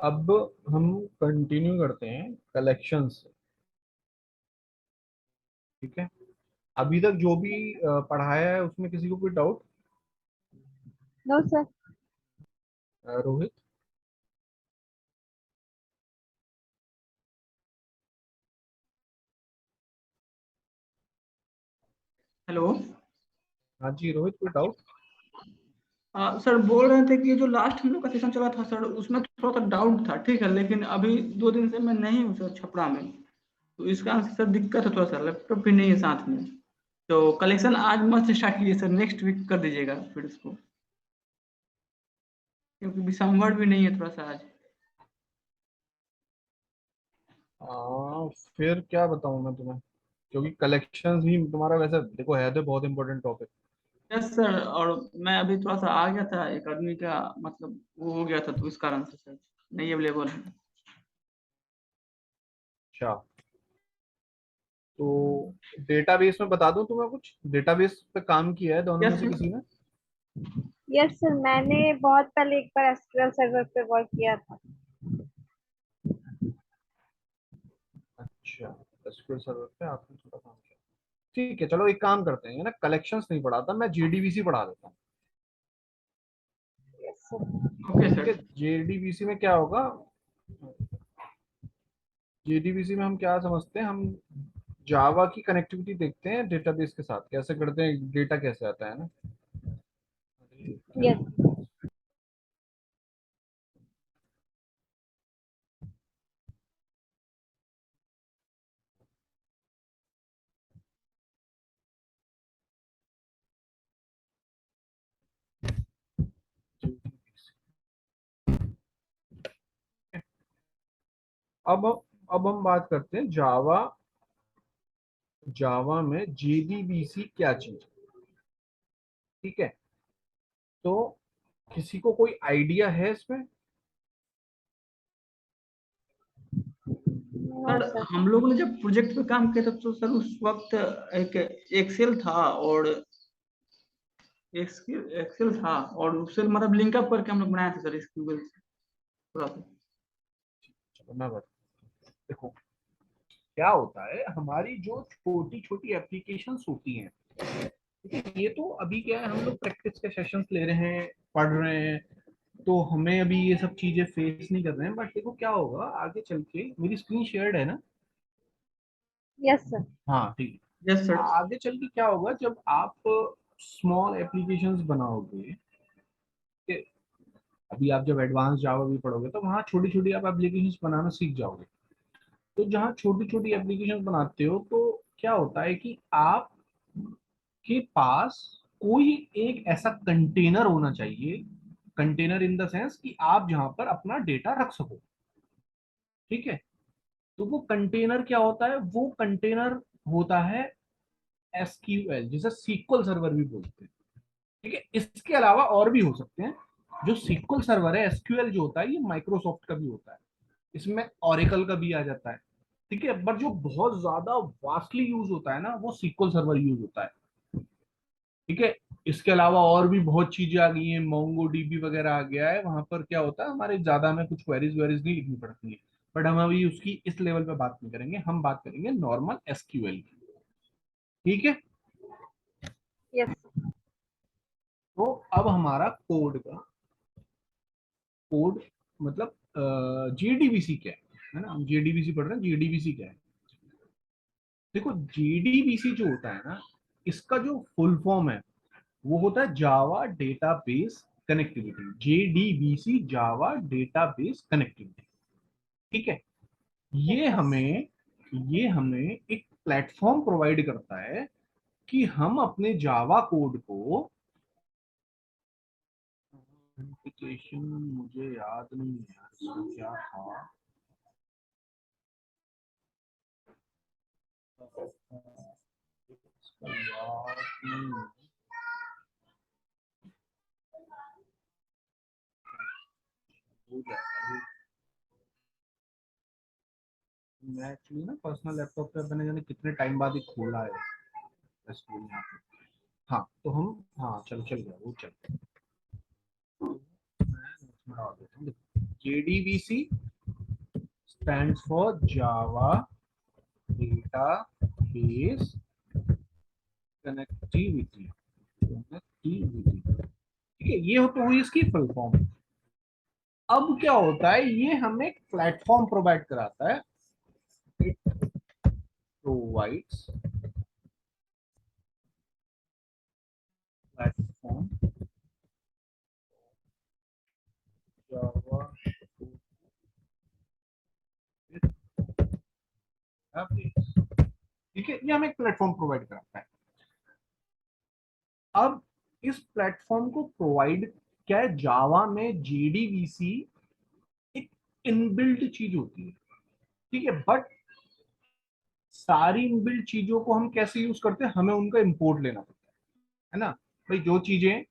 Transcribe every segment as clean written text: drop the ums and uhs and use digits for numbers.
अब हम कंटिन्यू करते हैं कलेक्शन से। ठीक है, अभी तक जो भी पढ़ाया है उसमें किसी को कोई doubt? No sir. Rohit? Hello. हाँ जी रोहित, कोई डाउट? सर बोल रहे थे कि ये जो लास्ट हम लोग का सेशन चला था सर, उसमें थोड़ा सा डाउट था, ठीक है, लेकिन अभी 2 दिन से मैं नहीं हूँ सर छपरा में, तो इस कारण से सर दिक्कत है थोड़ा सा, लैपटॉप भी नहीं है साथ में। तो कलेक्शन आज मत स्टार्ट कीजिए सर, नेक्स्ट वीक कर दीजिएगा फिर इसको, क्योंकि दिसंबर भी नहीं है थोड़ा सा आज। फिर क्या बताऊं मैं तुम्हें, क्योंकि कलेक्शंस ही तुम्हारा वैसे देखो है तो बहुत इंपॉर्टेंट टॉपिक। यस सर, और मैं अभी थोड़ा सा आ गया था, एक आदमी का मतलब वो हो गया था, तो इस कारण से सर नहीं अवेलेबल है। अच्छा, तो डेटाबेस में बता दूं तुम्हें, कुछ डेटाबेस पे काम किया है दोनों में यस से सर। किसी ने? यस सर, मैंने बहुत पहले एक बार एसक्यूएल सर्वर पे वर्क किया था। अच्छा, एसक्यूएल सर्वर पे आपने थोड़ा काम किया। ठीक है, चलो एक काम करते हैं ना, कलेक्शंस नहीं पढ़ाता मैं, जेडीबीसी पढ़ा देता हूँ। Yes sir. ओके ठीक सर। है, जेडीबीसी में क्या होगा, जेडीबीसी में हम क्या समझते हैं, हम जावा की कनेक्टिविटी देखते हैं डेटाबेस के साथ, कैसे करते हैं, डेटा कैसे आता है ना। यस। अब अब हम बात करते हैं जावा, जावा में जेडीबीसी क्या चीज है। ठीक है, तो किसी को कोई आइडिया है इसमें? No sir sir. हम लोगों ने जब प्रोजेक्ट पे काम किया था तो सर उस वक्त एक एक्सेल था, और एक्सेल था, और उससे मतलब लिंकअप करके हम लोग बनाए थे सर SQL से थोड़ा सा। चलो मैं देखो, क्या होता है, हमारी जो छोटी छोटी एप्लीकेशंस होती हैं, ठीक है, ये तो अभी क्या है, हम लोग प्रैक्टिस के सेशंस ले रहे हैं, पढ़ रहे हैं, तो हमें अभी ये सब चीजें फेस नहीं कर रहे हैं। बट देखो क्या होगा आगे चल के, मेरी स्क्रीन शेयर्ड है ना? Yes sir. हाँ ठीक यस है, सर। आगे चल के क्या होगा जब आप स्मॉल एप्लीकेशंस बनाओगे, ठीक है, अभी आप जब एडवांस जावा भी पढ़ोगे तो वहाँ छोटी छोटी आप एप्लीकेशंस बनाना सीख जाओगे। तो जहाँ छोटी छोटी एप्लीकेशंस बनाते हो तो क्या होता है कि आप के पास कोई एक ऐसा कंटेनर होना चाहिए, कंटेनर इन द सेंस कि आप जहां पर अपना डेटा रख सको। ठीक है, तो वो कंटेनर क्या होता है, वो कंटेनर होता है एसक्यूएल, जिसे सीक्वल सर्वर भी बोलते हैं। ठीक है, इसके अलावा और भी हो सकते हैं। जो सीक्वल सर्वर है, एसक्यूएल जो होता है, ये माइक्रोसॉफ्ट का भी होता है, इसमें ओरेकल का भी आ जाता है। ठीक है, बट जो बहुत ज्यादा वास्टली यूज होता है ना, वो सीक्वल सर्वर यूज होता है। ठीक है, इसके अलावा और भी बहुत चीजें आ गई हैं, मोंगो डीबी वगैरह आ गया है, वहां पर क्या होता है, हमारे ज्यादा हमें कुछ क्वेरीज वेरीज नहीं लिखनी पड़ती है। बट हम अभी उसकी इस लेवल पे बात नहीं करेंगे, हम बात करेंगे नॉर्मल एसक्यूएल की। ठीक है, यस। तो अब हमारा कोड का कोड मतलब जेडीबीसी क्या है ना, हम जेडीबीसी पढ़ रहे हैं, जेडीबीसी क्या है। देखो, जेडीबीसी जो होता है ना, इसका जो फुल फॉर्म है वो होता है जावा डेटाबेस कनेक्टिविटी, जेडीबीसी, जावा डेटाबेस कनेक्टिविटी। ठीक है, ये यस हमें ये हमें एक प्लेटफॉर्म प्रोवाइड करता है कि हम अपने जावा कोड को, मुझे याद नहीं है यार इसमें क्या था, इसका याद नहीं है। भूल जाता है। मैं एक्चुअली ना पर्सनल लैपटॉप पे मैंने जाने कितने टाइम बाद ही खोला है एसक्यूएल यहाँ पे। हाँ तो हम, हाँ चल चल गया वो चल। मैं notes में डाल देता हूँ। JDBC stands for Java Database Connectivity। Connectivity, ठीक है, ये तो हुई इसकी फुल फॉर्म। अब क्या होता है, ये हमें एक प्लेटफॉर्म प्रोवाइड कराता है। It provides platform Java database, ठीक है, ये हमें एक प्लेटफॉर्म प्रोवाइड कराता है। अब इस प्लेटफॉर्म को प्रोवाइड क्या है, जावा में JDBC एक इनबिल्ट चीज होती है, ठीक है, बट सारी इनबिल्ट चीजों को हम कैसे यूज करते हैं, हमें उनका इंपोर्ट लेना पड़ता है ना भाई। जो चीजें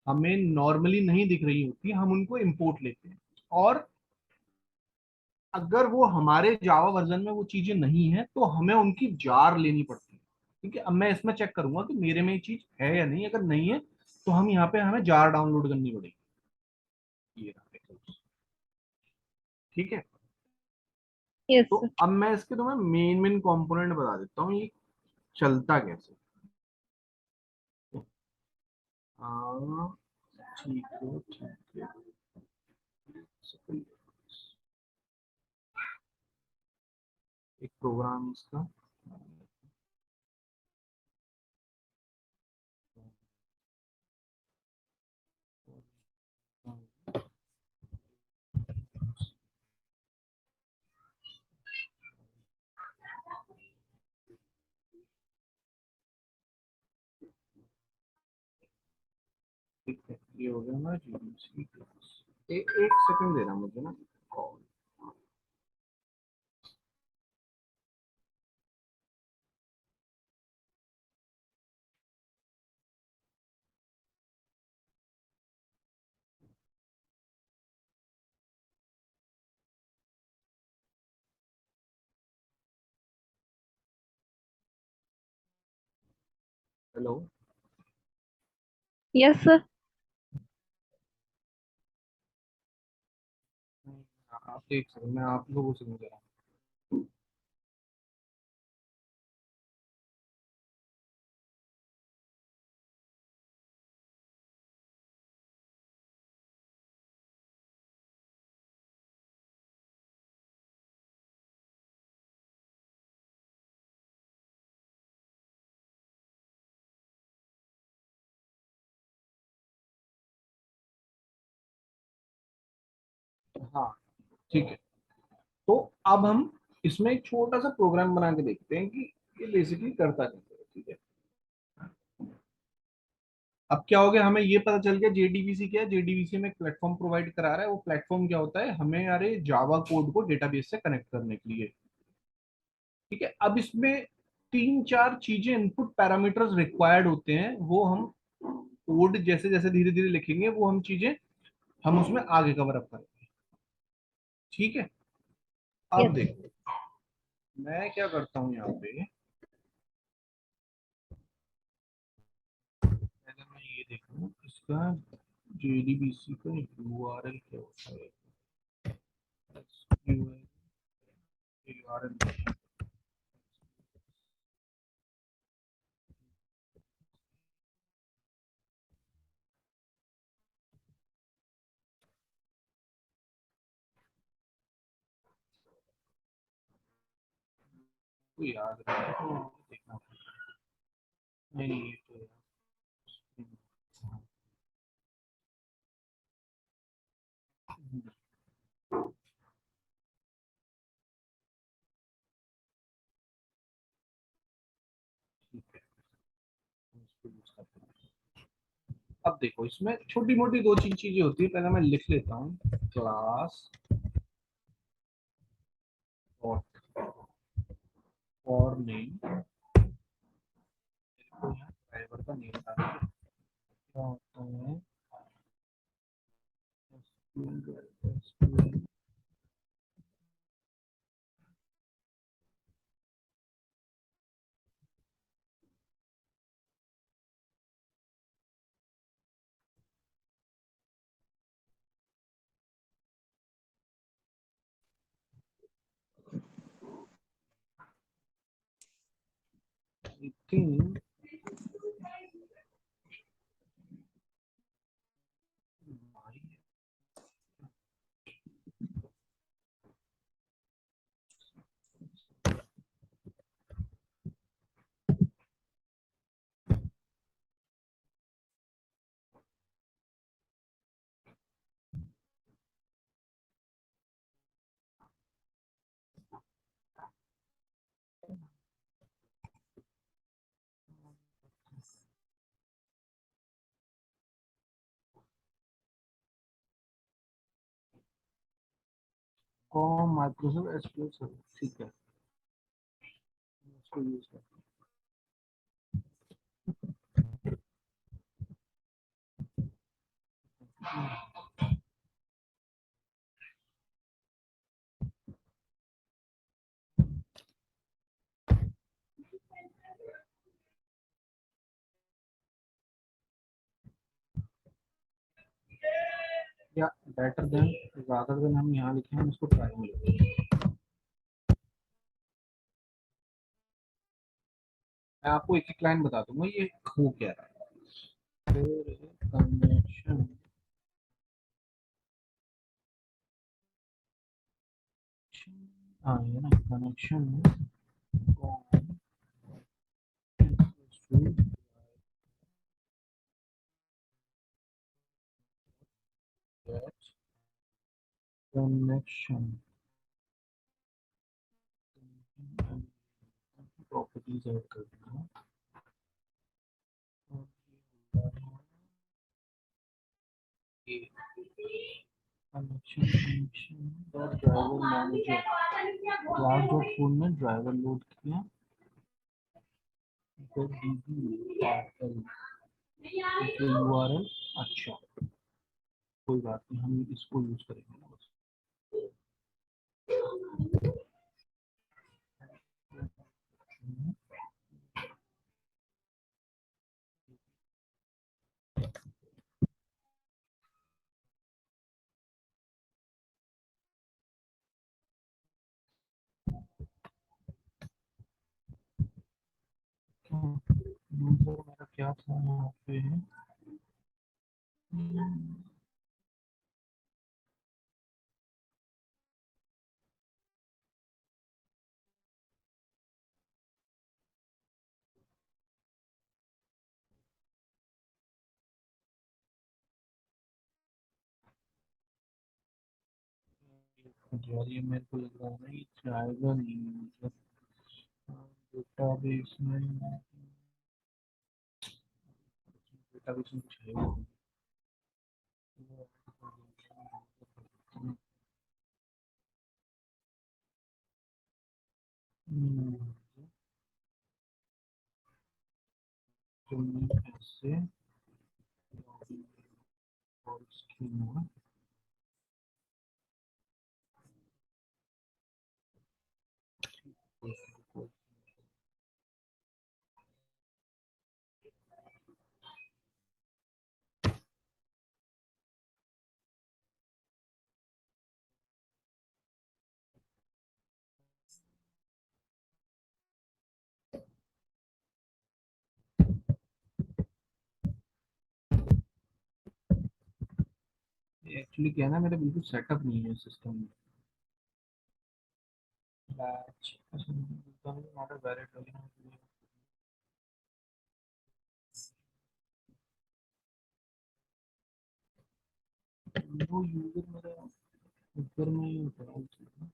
हमें नॉर्मली नहीं दिख रही होती हम उनको इंपोर्ट लेते हैं, और अगर वो हमारे जावा वर्जन में वो चीजें नहीं है तो हमें उनकी जार लेनी पड़ती है। ठीक है, अब मैं इसमें चेक करूंगा कि मेरे में ये चीज है या नहीं, अगर नहीं है तो हम यहाँ पे हमें जार डाउनलोड करनी पड़ेगी। ये रहा देखो। ठीक है, यस तो सर। अब मैं इसके तुम्हें मेन मेन कंपोनेंट बता देता हूँ, ये चलता कैसे। हाँ ठीक है ठीक है। एक प्रोग्राम इसका, ठीक है, ये हो गया ना GDBC क्लास। एक सेकंड देना मुझे ना कॉल। हेलो। Yes sir. आप एक सेकंड, मैं आप लोगों से मिल रहा हूँ। हाँ ठीक है, तो अब हम इसमें एक छोटा सा प्रोग्राम बना के देखते हैं कि ये बेसिकली करता कैसे है। ठीक है, अब क्या हो गया, हमें ये पता चल गया JDBC क्या है। JDBC में एक प्लेटफॉर्म प्रोवाइड करा रहा है। वो प्लेटफॉर्म क्या होता है, हमें यारे जावा कोड को डेटाबेस से कनेक्ट करने के लिए। ठीक है, अब इसमें तीन चार चीजें, इनपुट पैरामीटर्स रिक्वायर्ड होते हैं, वो हम कोड जैसे जैसे धीरे धीरे लिखेंगे वो हम चीजें हम उसमें आगे कवर अप करेंगे। ठीक है, अब यस देखो मैं क्या करता हूँ यहाँ पे, अगर मैं ये देखूँ इसका JDBC का URL क्या होता है, URL को याद रखना तो देखना पड़ेगा। नहीं नहीं ये तो ठीक है, इसको यूज करते हैं। अब देखो इसमें छोटी मोटी दो तीन चीजें होती है, पहले मैं लिख लेता हूँ। क्लास और नेम, ड्राइवर का नेम डाल के क्या होता है SQL I think com Microsoft SQL server, ठीक है, उसको यूज करते हैं। या बेटर देन, रादर देन हम यहाँ लिखे हैं, इसको ट्राई में लिखें। मैं आपको एक एक लाइन बता दूंगा ये हो क्या रहा है। कनेक्शन, हाँ ये ना कनेक्शन कनेक्शन प्रॉपर्टीज ऐड कर देना। Connection driver manager, class dot फूल में ड्राइवर लोड किया, DBARL URL, अच्छा कोई बात नहीं, हम इसको यूज करेंगे ना बस। यूजर मेरा क्या था यहाँ पे, यार ये मेरे को लग रहा है कि जाएगा नहीं, मतलब डेटाबेस में, डेटाबेस में कुछ है नहीं। तो मैं ऐसे और स्कीमा एक्चुअली क्या है ना, मेरा बिल्कुल सेटअप नहीं है सिस्टम में। बैच नॉट अ वैलिड, वो यूजर मेरा ऊपर में ही होता है।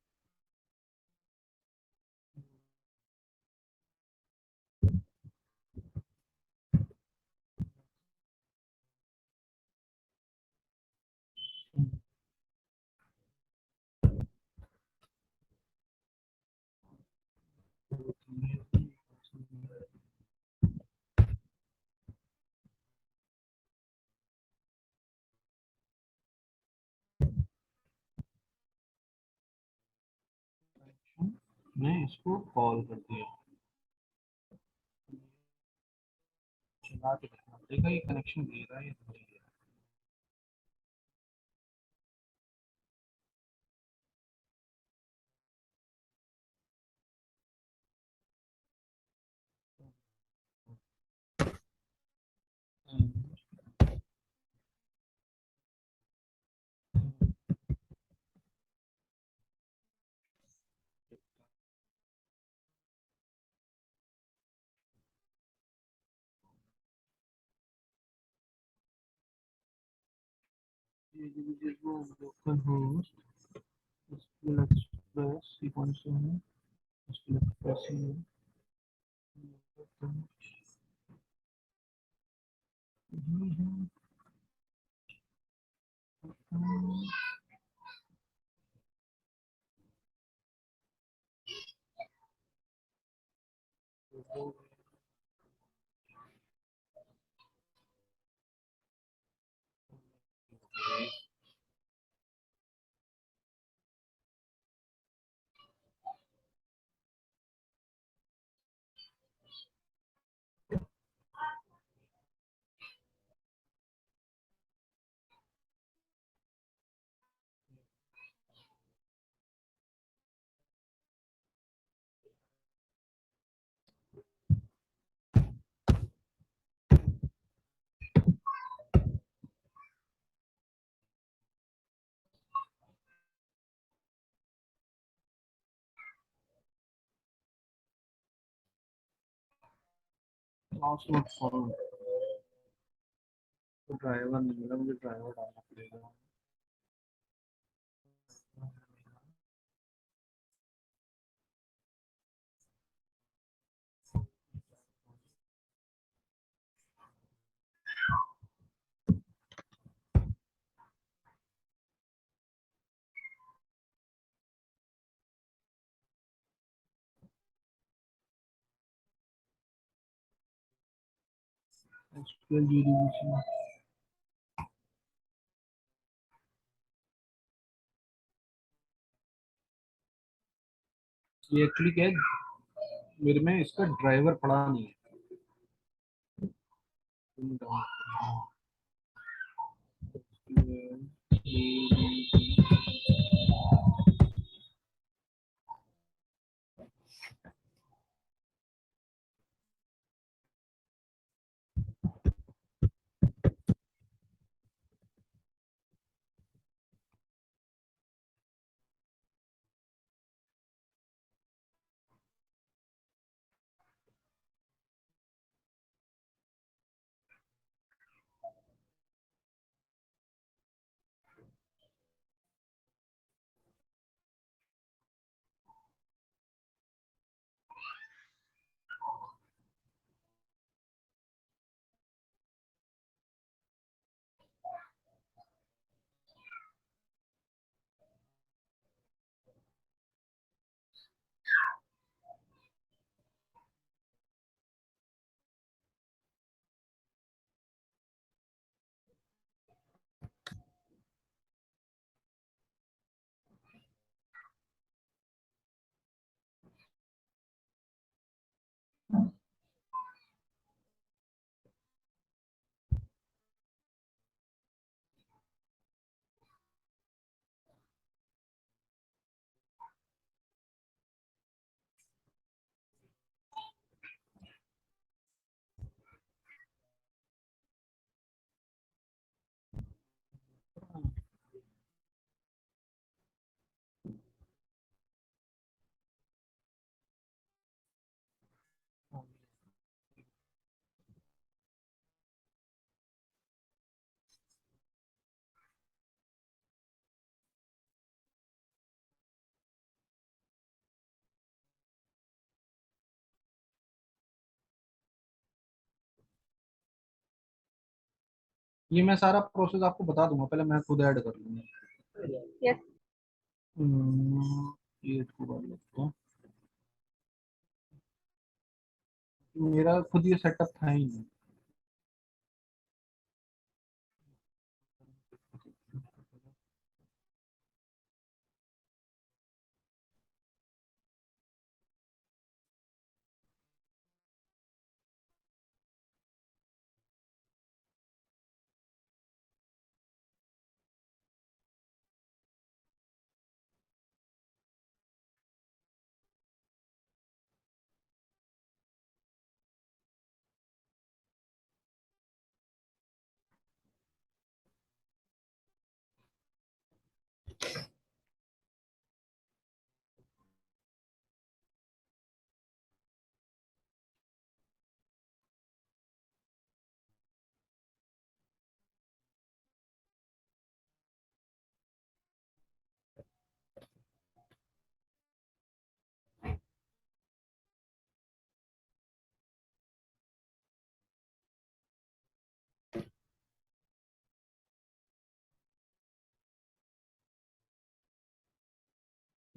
मैं इसको कॉल कर दिया, चला के देखना पड़ेगा ये कनेक्शन दे रहा है या नहीं दे रहा। लोकल होस्ट SQL एक्सप्रेस ये कौन सा है? SQL एक्सप्रेस ही है। Last not found। तो ड्राइवर नहीं मिला, मुझे ड्राइवर डालना पड़ेगा। SQL DDBC ये एक्चुअली क्या है, मेरे में इसका ड्राइवर पड़ा नहीं है। ये मैं सारा प्रोसेस आपको बता दूंगा, पहले मैं खुद ऐड कर लूंगा। यस। क्रिएट को कर लेते हैं। मेरा खुद ये सेटअप था ही नहीं।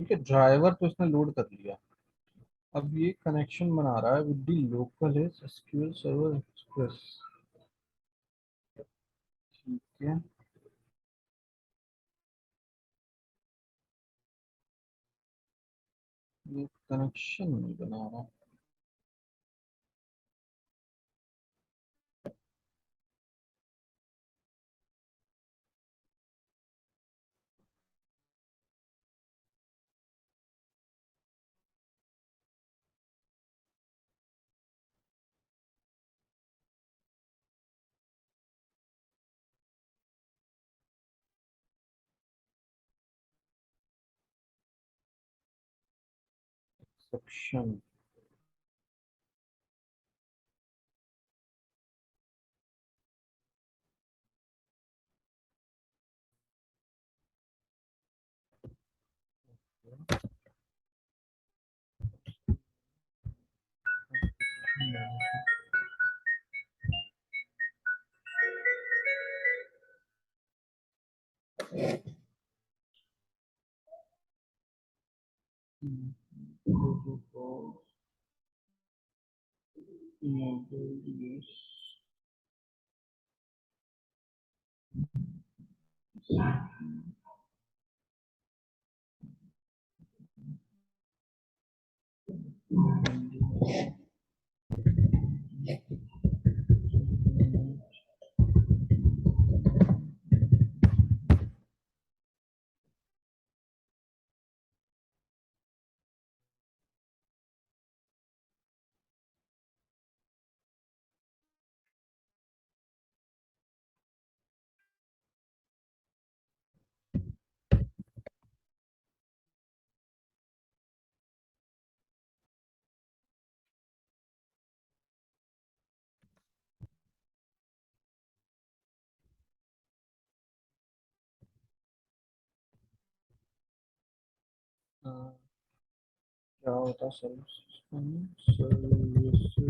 ठीक है, ड्राइवर तो इसने लोड कर लिया। अब ये कनेक्शन बना रहा है with the local S SQL server express. ठीक है, ये कनेक्शन नहीं बना रहा। एक्सेप्शन। क्या होता सर्विस सर्विसेज।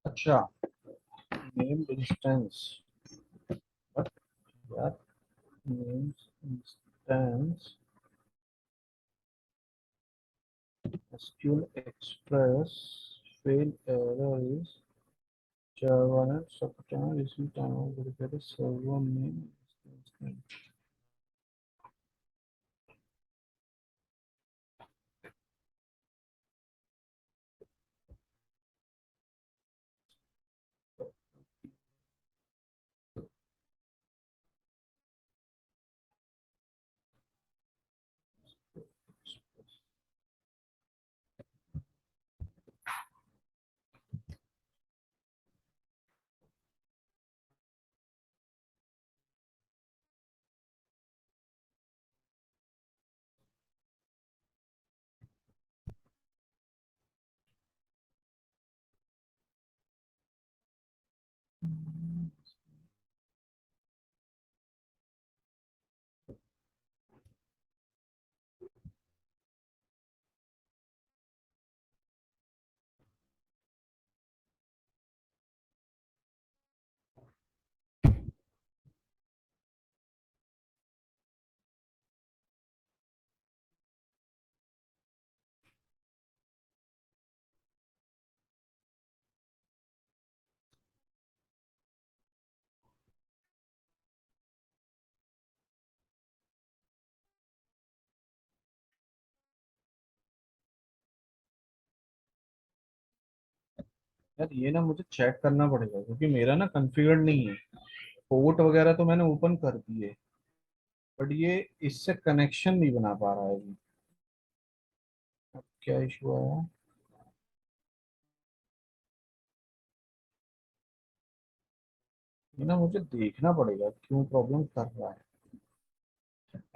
अच्छा, नेम इंस्टेंस, यार names instance SQL Express fail error is Java subtime receive time of verified server name instance. यार ये ना मुझे चेक करना पड़ेगा क्योंकि मेरा ना कॉन्फ़िगर्ड नहीं है। पोर्ट वगैरह तो मैंने ओपन कर दिए, बट ये इससे कनेक्शन नहीं बना पा रहा है अभी। अब क्या इशू आया? ये ना मुझे देखना पड़ेगा क्यों प्रॉब्लम कर रहा है।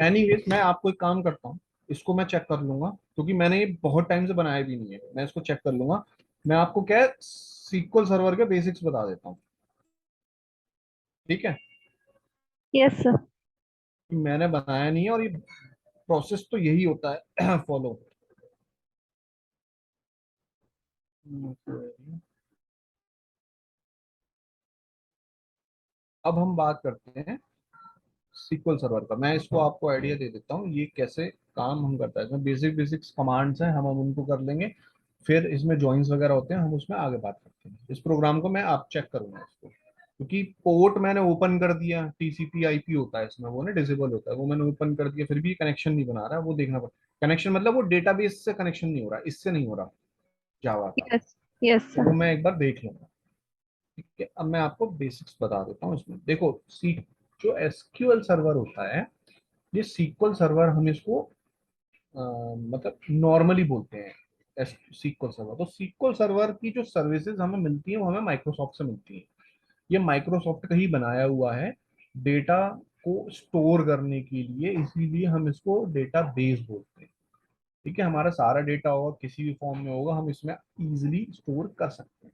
एनीवेज मैं आपको एक काम करता हूँ, इसको मैं चेक कर लूंगा क्योंकि मैंने ये बहुत टाइम से बनाया भी नहीं है। मैं इसको चेक कर लूंगा। मैं आपको क्या है, सीक्वल सर्वर के बेसिक्स बता देता हूँ, ठीक है? Yes sir. कि मैंने बनाया नहीं है और ये प्रोसेस तो यही होता है फॉलो। अब हम बात करते हैं सीक्वल सर्वर का। मैं इसको आपको आइडिया दे देता हूँ ये कैसे काम हम करता है। इसमें बेसिक बेसिक्स कमांड्स हैं, हम उनको कर लेंगे। फिर इसमें जॉइंस वगैरह होते हैं, हम उसमें आगे बात करते हैं। इस प्रोग्राम को मैं आप चेक करूंगा इसको, क्योंकि पोर्ट मैंने ओपन कर दिया, टीसीपी आईपी होता है इसमें, वो ना डिसेबल होता है, वो मैंने ओपन कर दिया, फिर भी कनेक्शन नहीं बना रहा है। वो देखना पड़ता, कनेक्शन मतलब वो डेटाबेस से कनेक्शन नहीं हो रहा, इससे नहीं हो रहा जावा का। यस। यस तो सर। वो मैं एक बार देख लूंगा, ठीक है? अब मैं आपको बेसिक्स बता देता हूँ इसमें। देखो, सी जो एसक्यूएल सर्वर होता है, ये सीक्वल सर्वर हम इसको मतलब नॉर्मली बोलते हैं सीक्वल सर्वर। तो सीक्वल सर्वर की जो सर्विसेज हमें मिलती है वो हमें माइक्रोसॉफ्ट से मिलती है। ये माइक्रोसॉफ्ट का ही बनाया हुआ है डेटा को स्टोर करने के लिए, इसीलिए हम इसको डेटा बेस बोलते हैं। ठीक है, हमारा सारा डेटा होगा, किसी भी फॉर्म में होगा, हम इसमें इजीली स्टोर कर सकते हैं।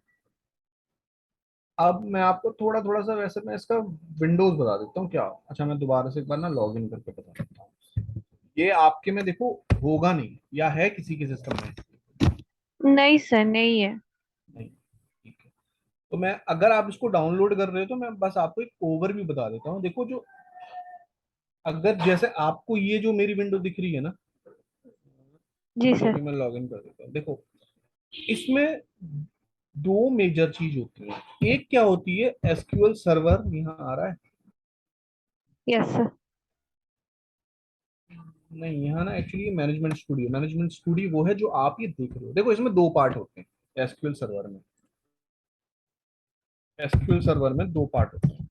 अब मैं आपको थोड़ा थोड़ा सा वैसे मैं इसका विंडोज बता देता हूँ क्या। अच्छा, मैं दोबारा से एक बार ना लॉग इन करके बता देता हूँ। ये आपके में देखो होगा नहीं, या है किसी के सिस्टम में? नहीं सर, नहीं है। नहीं, ठीक है। तो मैं, अगर आप इसको डाउनलोड कर रहे हो तो मैं बस आपको एक ओवरव्यू बता देता हूँ। देखो, जो अगर जैसे आपको ये जो मेरी विंडो दिख रही है ना, जी चलो सर। अभी मैं लॉग इन कर देता हूँ। देखो, इसमें दो मेजर चीज होती है। एक क्या होती है, एसक्यूएल सर्वर यहाँ आ रहा है। Yes sir. नहीं, यहाँ ना actually management studio, management studio वो है जो आप ये देख रहे हो। देखो, इसमें दो पार्ट होते हैं एसक्यूएल सर्वर में। एसक्यूएल सर्वर में दो पार्ट होते हैं।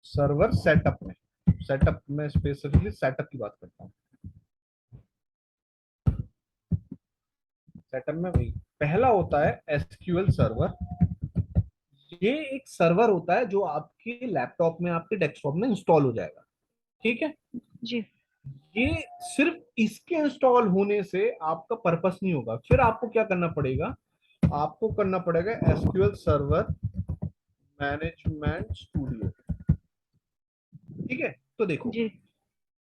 सर्वर सेटअप में, सेटअप में स्पेसिफिकली सेटअप की बात करता हूँ। सेटअप में वही पहला होता है एसक्यूएल सर्वर। ये एक सर्वर होता है जो आपके लैपटॉप में, आपके डेस्कटॉप में इंस्टॉल हो जाएगा, ठीक है? जी। ये सिर्फ इसके इंस्टॉल होने से आपका पर्पस नहीं होगा, फिर आपको क्या करना पड़ेगा, आपको करना पड़ेगा एसक्यूएल सर्वर मैनेजमेंट स्टूडियो। ठीक है, तो देखो जी।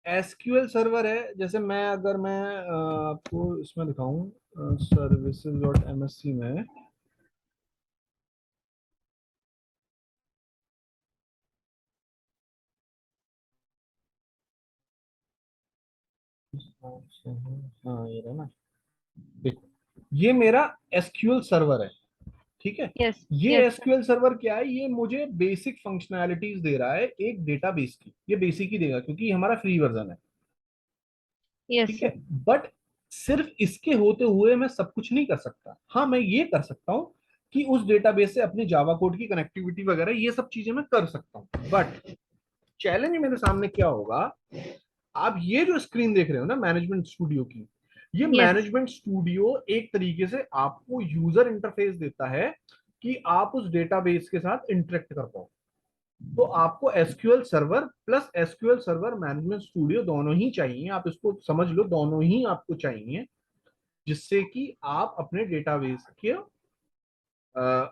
एसक्यूएल सर्वर है, जैसे मैं अगर मैं आपको इसमें दिखाऊं सर्विसेज डॉट एमएससी में, हाँ ये रहा ना, देखो ये मेरा एसक्यूएल सर्वर है। ठीक है, यस। ये यस सर। एसक्यूएल सर्वर क्या है, ये मुझे बेसिक फंक्शनैलिटीज दे रहा है एक डेटाबेस की, ये बेसिक ही देगा क्योंकि ये हमारा फ्री वर्जन है। यस ठीक है, सर। बट सिर्फ इसके होते हुए मैं सब कुछ नहीं कर सकता। हाँ मैं ये कर सकता हूँ कि उस डेटाबेस से अपनी जावा कोड की कनेक्टिविटी वगैरह ये सब चीजें मैं कर सकता हूँ, बट चैलेंज मेरे सामने क्या होगा, आप ये जो स्क्रीन देख रहे हो ना मैनेजमेंट स्टूडियो की, ये यस। मैनेजमेंट स्टूडियो एक तरीके से आपको यूजर इंटरफेस देता है कि आप उस डेटाबेस के साथ इंटरेक्ट कर पाओ। तो आपको SQL server plus SQL server management studio दोनों ही चाहिए, आप इसको समझ लो दोनों ही आपको चाहिए, जिससे कि आप अपने डेटाबेस के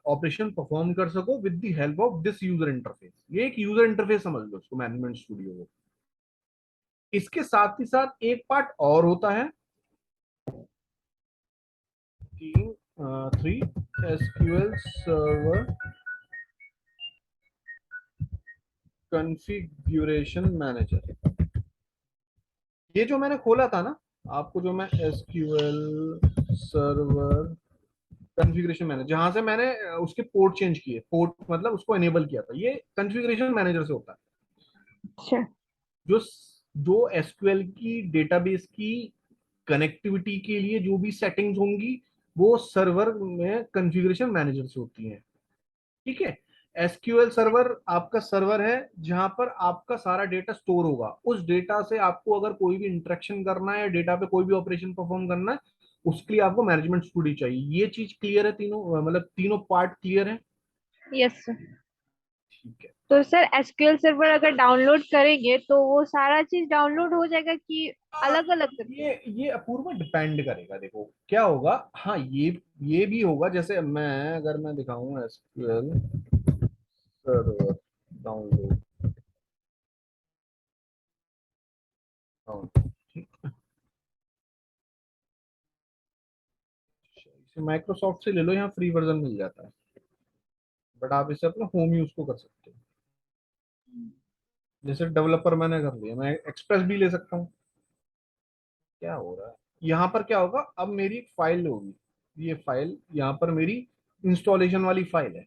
ऑपरेशन परफॉर्म कर सको with the help of this user interface. ये एक यूजर इंटरफेस समझ लो इसको मैनेजमेंट स्टूडियो को। इसके साथ ही साथ एक पार्ट और होता है, तीन three SQL server configuration manager. ये जो मैंने खोला था ना आपको, जो मैं एसक्यूएल सर्वर कॉन्फ़िगरेशन मैनेजर, जहां से मैंने उसके पोर्ट चेंज किए, पोर्ट मतलब उसको एनेबल किया था, ये कॉन्फ़िगरेशन मैनेजर से होता है। अच्छा। जो जो एसक्यूएल की डेटाबेस की कनेक्टिविटी के लिए जो भी सेटिंग्स होंगी वो सर्वर में कॉन्फ़िगरेशन मैनेजर से होती हैं। ठीक है, एसक्यूएल सर्वर आपका सर्वर है जहां पर आपका सारा डेटा स्टोर होगा, उस डेटा से आपको अगर कोई भी इंटरेक्शन करना है या डेटा पे कोई भी ऑपरेशन परफॉर्म करना है, उसके लिए आपको मैनेजमेंट स्टूडियो चाहिए। ये चीज क्लियर है, तीनों मतलब तीनों पार्ट क्लियर है। Yes sir. ठीक है, तो सर एसक्यूएल सर्वर अगर डाउनलोड करेंगे तो वो सारा चीज डाउनलोड हो जाएगा कि अलग अलग करके? ये अपूर्व डिपेंड करेगा, देखो क्या होगा। हाँ ये भी होगा, जैसे मैं अगर मैं दिखाऊं एसक्यूएल सर्वर डाउनलोड, इसे माइक्रोसॉफ्ट से ले लो, यहाँ फ्री वर्जन मिल जाता है, बट आप इसे अपना होम यूज को कर सकते हो। जैसे डेवलपर मैंने कर लिया, मैं एक्सप्रेस भी ले सकता हूँ। क्या हो रहा है यहाँ पर, क्या होगा, अब मेरी एक फाइल होगी, ये फाइल यहाँ पर मेरी इंस्टॉलेशन वाली फाइल है।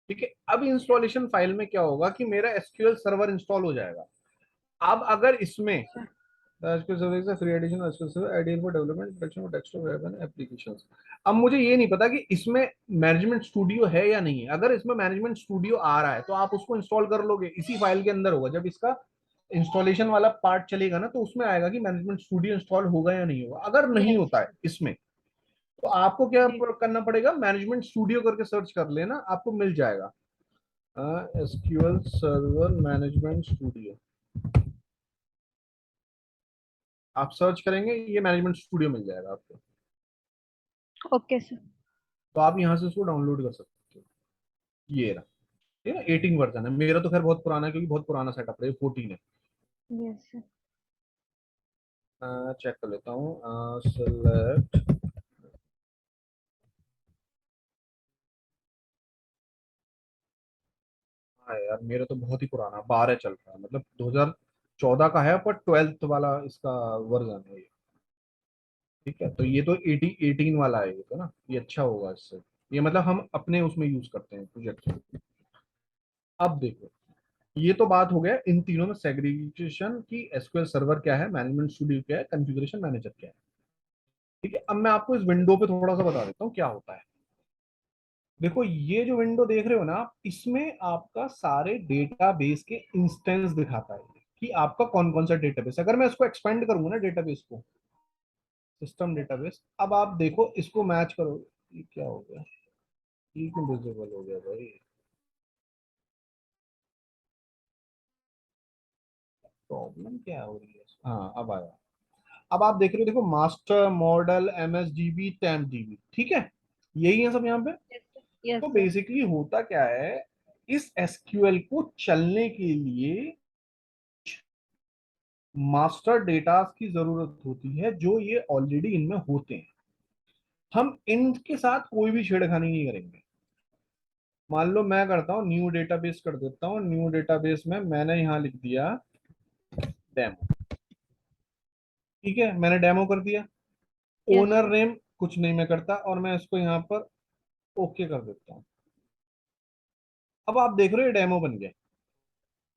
ठीक है, अब इंस्टॉलेशन फाइल में क्या होगा कि मेरा एसक्यूएल सर्वर इंस्टॉल हो जाएगा। अब अगर इसमें SQL server is free edition SQL server ideal for development production of desktop web and applications. अब मुझे ये नहीं पता कि इसमें मैनेजमेंट स्टूडियो है या नहीं है। अगर इसमें मैनेजमेंट स्टूडियो आ रहा है तो आप उसको इंस्टॉल कर लोगे, इसी फाइल के अंदर होगा। जब इसका इंस्टॉलेशन वाला पार्ट चलेगा ना तो उसमें आएगा कि मैनेजमेंट स्टूडियो इंस्टॉल होगा या नहीं होगा। अगर नहीं यस। होता है इसमें तो आपको क्या जी। करना पड़ेगा, मैनेजमेंट स्टूडियो करके सर्च कर लेना, आपको मिल जाएगा एसक्यूएल सर्वर मैनेजमेंट स्टूडियो। आप सर्च करेंगे ये मैनेजमेंट स्टूडियो मिल जाएगा आपको, ओके सर। तो आप यहाँ से उसको डाउनलोड कर सकते हो। ये रहा, ये ना 18 वर्जन है, मेरा तो खैर बहुत पुराना है क्योंकि बहुत पुराना सेटअप है, 14 है। Yes sir. चेक कर लेता हूँ सेलेक्ट। हाँ यार मेरा तो बहुत ही पुराना 12 चल रहा है, मतलब 2014 का है, पर 12th वाला इसका वर्जन है ये। ठीक है, तो ये तो 18 वाला है, ये तो ना ये अच्छा होगा इससे। ये मतलब हम अपने उसमें यूज करते हैं प्रोजेक्ट में। अब देखो, ये तो बात हो गया इन तीनों में सेग्रीगेशन की, एसक्यूएल सर्वर क्या है, मैनेजमेंट स्टूडियो क्या है, कॉन्फ़िगरेशन मैनेजर क्या है। ठीक है, अब मैं आपको इस विंडो पे थोड़ा सा बता देता हूँ क्या होता है। देखो ये जो विंडो देख रहे हो ना आप, इसमें आपका सारे डेटाबेस के इंस्टेंस दिखाता है कि आपका कौन कौन सा डेटाबेस। अगर मैं इसको एक्सपेंड करूंगा ना डेटाबेस को, सिस्टम डेटाबेस, अब आप देखो इसको मैच करो, ये क्या हो गया, ये क्यों विजिबल हो गया भाई। प्रॉब्लम क्या हो रही है? हाँ अब आया। अब आप देख रहे हो, देखो मास्टर मॉडल MSDB TempDB, ठीक है, यही है सब यहाँ पे। यस तो सर। बेसिकली होता क्या है, इस SQL को चलने के लिए मास्टर डेटा की जरूरत होती है, जो ये ऑलरेडी इनमें होते हैं। हम इनके साथ कोई भी छेड़खानी नहीं करेंगे। मान लो मैं करता हूँ न्यू डेटाबेस कर देता हूँ, न्यू डेटाबेस में मैंने यहाँ लिख दिया डेमो, ठीक है, मैंने डेमो कर दिया। Yes owner sir. नेम कुछ नहीं मैं करता, और मैं इसको यहाँ पर ओके कर देता हूँ। अब आप देख रहे हो ये डेमो बन गया।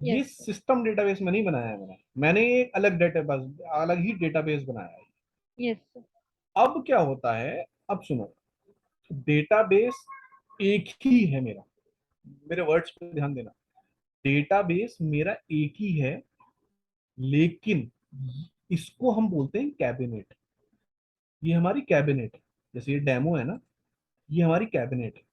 ये यस सर। सिस्टम डेटाबेस में नहीं बनाया है मैंने एक अलग डेटाबेस, अलग ही डेटाबेस बनाया है। Yes sir. अब क्या होता है, अब सुनो, डेटाबेस एक ही है मेरा, मेरे वर्ड्स पे ध्यान देना, डेटाबेस मेरा एक ही है, लेकिन इसको हम बोलते हैं कैबिनेट। ये हमारी कैबिनेट है, जैसे ये डेमो है ना, ये हमारी कैबिनेट है।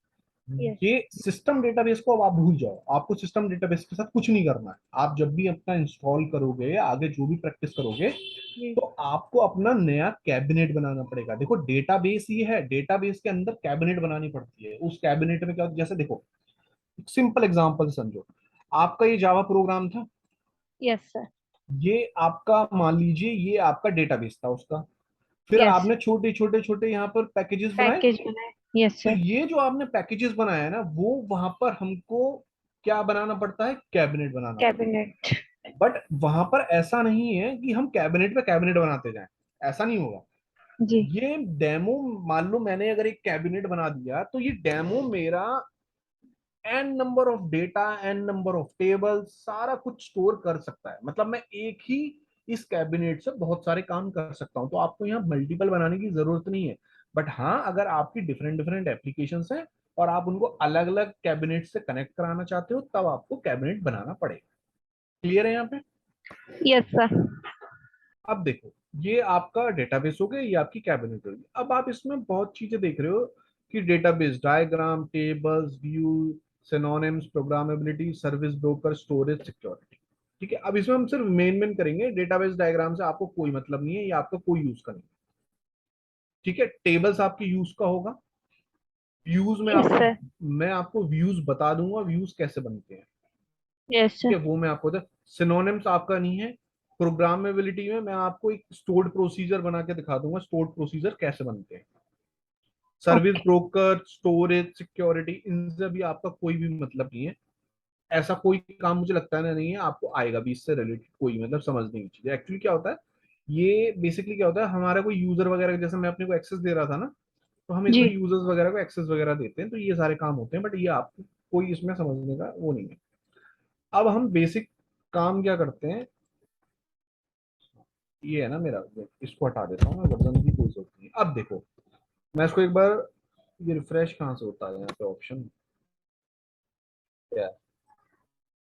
यस। ये सिस्टम डेटाबेस को अब आप भूल जाओ, आपको सिस्टम डेटाबेस के साथ कुछ नहीं करना है। आप जब भी अपना इंस्टॉल करोगे, आगे जो भी प्रैक्टिस करोगे, जी। तो आपको अपना नया कैबिनेट बनाना पड़ेगा। देखो डेटाबेस ये है, डेटाबेस के अंदर कैबिनेट बनानी पड़ती है। उस कैबिनेट में क्या होता है, जैसे देखो सिंपल एग्जांपल समझो, आपका ये जावा प्रोग्राम था, यस सर। ये आपका मान लीजिए ये आपका डेटाबेस था उसका, फिर यस। आपने छोटे छोटे छोटे यहाँ पर पैकेजेस बनाए। पैकेज बनाए। यस तो सर। ये जो आपने पैकेजेस बनाया है ना, वो वहां पर हमको क्या बनाना पड़ता है, कैबिनेट बनाना पड़ता कैबिनेट। है। बट वहां पर ऐसा नहीं है कि हम कैबिनेट पे कैबिनेट बनाते जाएं, ऐसा नहीं होगा। जी। ये डेमो, मान लो मैंने अगर एक कैबिनेट बना दिया, तो ये डेमो मेरा n number of data, n number of table, सारा कुछ स्टोर कर सकता है। मतलब मैं एक ही इस कैबिनेट से बहुत सारे काम कर सकता हूं। तो आपको यहाँ मल्टीपल बनाने की जरूरत नहीं है। बट हाँ, अगर आपकी डिफरेंट डिफरेंट एप्लीकेशंस हैं और आप उनको अलग अलग कैबिनेट से कनेक्ट कराना चाहते हो, तब आपको कैबिनेट बनाना पड़ेगा। क्लियर है यहाँ पे? Yes sir. अब देखो, ये आपका डेटाबेस हो गया, ये आपकी कैबिनेट होगी। अब आप इसमें बहुत चीजें देख रहे हो कि database diagram, tables, view, synonyms, programmability, service broker, storage, security. ठीक है, अब इसमें हम सिर्फ मेन करेंगे। डेटाबेस डायग्राम से आपको कोई मतलब नहीं है, ये आपका कोई यूज का नहीं है। ठीक है, टेबल्स आपकी यूज का होगा। व्यूज में यस आपको, सर। मैं आपको व्यूज बता दूंगा व्यूज कैसे बनते हैं। यस ठीक सर। है, वो मैं आपको सिनोनिम्स आपका नहीं है। प्रोग्रामेबिलिटी में मैं आपको एक स्टोर्ड प्रोसीजर बना के दिखा दूंगा, स्टोर्ड प्रोसीजर कैसे बनते हैं। Service okay. Broker, storage, security, इनसे भी आपका कोई भी मतलब नहीं है। ऐसा कोई काम मुझे लगता है नहीं है आपको आएगा भी इससे रिलेटेड कोई मतलब समझने की चीज। एक्चुअली क्या होता है, ये बेसिकली क्या होता है, हमारा कोई यूजर वगैरह, जैसे मैं अपने को एक्सेस दे रहा था ना, तो हम जी। इसमें यूजर्स वगैरह को एक्सेस वगैरह देते हैं, तो ये सारे काम होते हैं। बट ये आपको कोई इसमें समझने का वो नहीं है। अब हम बेसिक काम क्या करते हैं, ये है ना मेरा, इसको हटा देता हूँ मैं, वर्जन की कोई जरूरत नहीं। अब देखो, मैं इसको एक बार, ये रिफ्रेश कहाँ से होता है, यहाँ पे ऑप्शन क्या है,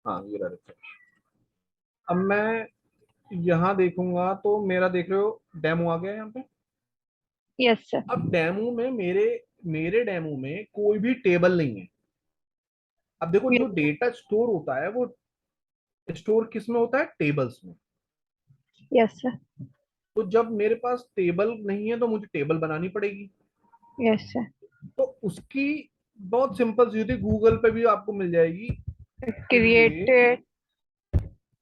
हाँ ये रहा रिफ्रेश। अब मैं यहाँ देखूंगा तो मेरा देख रहे हो डेमो आ गया यहाँ पे। Yes sir. अब डेमो में मेरे मेरे डेमो में कोई भी टेबल नहीं है। अब देखो, जो डेटा स्टोर होता है वो स्टोर किस में होता है, टेबल्स में। Yes sir. तो जब मेरे पास टेबल नहीं है, तो मुझे टेबल बनानी पड़ेगी। Yes sir. तो उसकी बहुत सिंपल सी होती है, गूगल पे भी आपको मिल जाएगी। Create created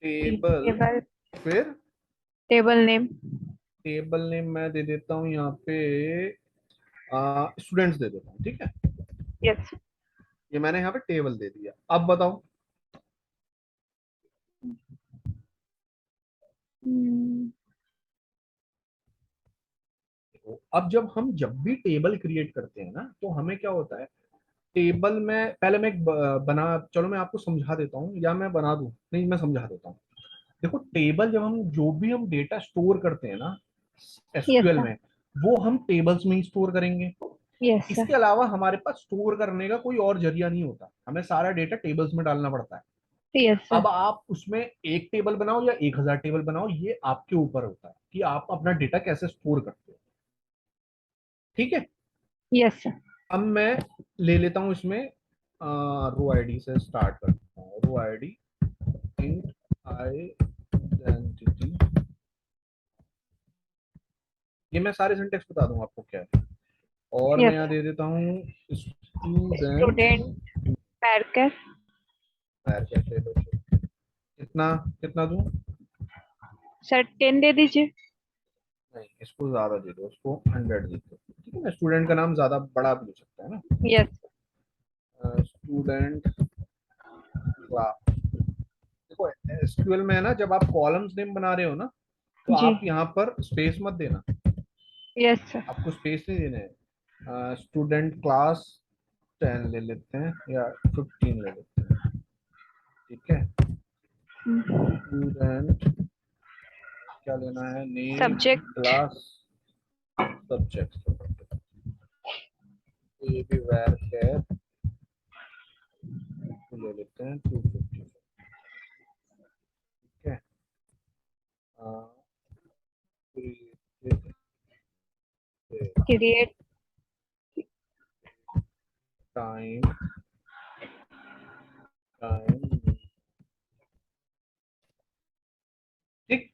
table, table. फिर टेबल नेम। टेबल नेम मैं दे देता हूँ यहाँ पे, स्टूडेंट्स दे देता हूँ, ठीक है। यस। ये मैंने यहाँ पे टेबल दे दिया। अब बताओ, अब जब भी टेबल क्रिएट करते हैं ना, तो हमें क्या होता है, टेबल में पहले मैं एक बना, चलो मैं आपको समझा देता हूँ, या मैं बना दूं, नहीं मैं समझा देता हूँ। देखो टेबल, जब हम जो भी हम डेटा स्टोर करते हैं ना यस एसक्यूएल सर। में, वो हम टेबल्स में ही स्टोर करेंगे। यस इसके सर। अलावा हमारे पास स्टोर करने का कोई और जरिया नहीं होता, हमें सारा डेटा टेबल्स में डालना पड़ता है। Yes sir. अब आप उसमें एक टेबल बनाओ या 1000 टेबल बनाओ, ये आपके ऊपर होता है कि आप अपना डेटा कैसे स्टोर करते हो। ठीक है, यस सर। अब मैं ले लेता हूं इसमें, रो आईडी से स्टार्ट करता हूँ। रो आईडी इंट आई आइडेंटिटी, ये मैं सारे सिंटेक्स बता दूंगा आपको क्या है। और मैं यस यहाँ दे देता हूँ स्टूडेंट, स्टूडेंट पैरकर कितना कितना दूं? सर 10 दे दीजिए। नहीं, इसको ज्यादा दे दो, इसको 100 दे दो, ठीक है ना? स्टूडेंट का नाम ज्यादा बड़ा भी हो सकता है ना। Yes student class. देखो एसक्यूएल में है ना, जब आप कॉलम्स नेम बना रहे हो ना, तो जी आप यहाँ पर स्पेस मत देना, यस सर आपको स्पेस नहीं देना है। स्टूडेंट क्लास 10 ले लेते हैं या 15 ले लेते हैं, ठीक है। स्टूडेंट क्या लेना है? नेम सब्जेक्ट क्लास सब्जेक्ट, ये भी वैर कैर ले लेते हैं 250, ठीक है। क्रिएट टाइम टाइम, ठीक।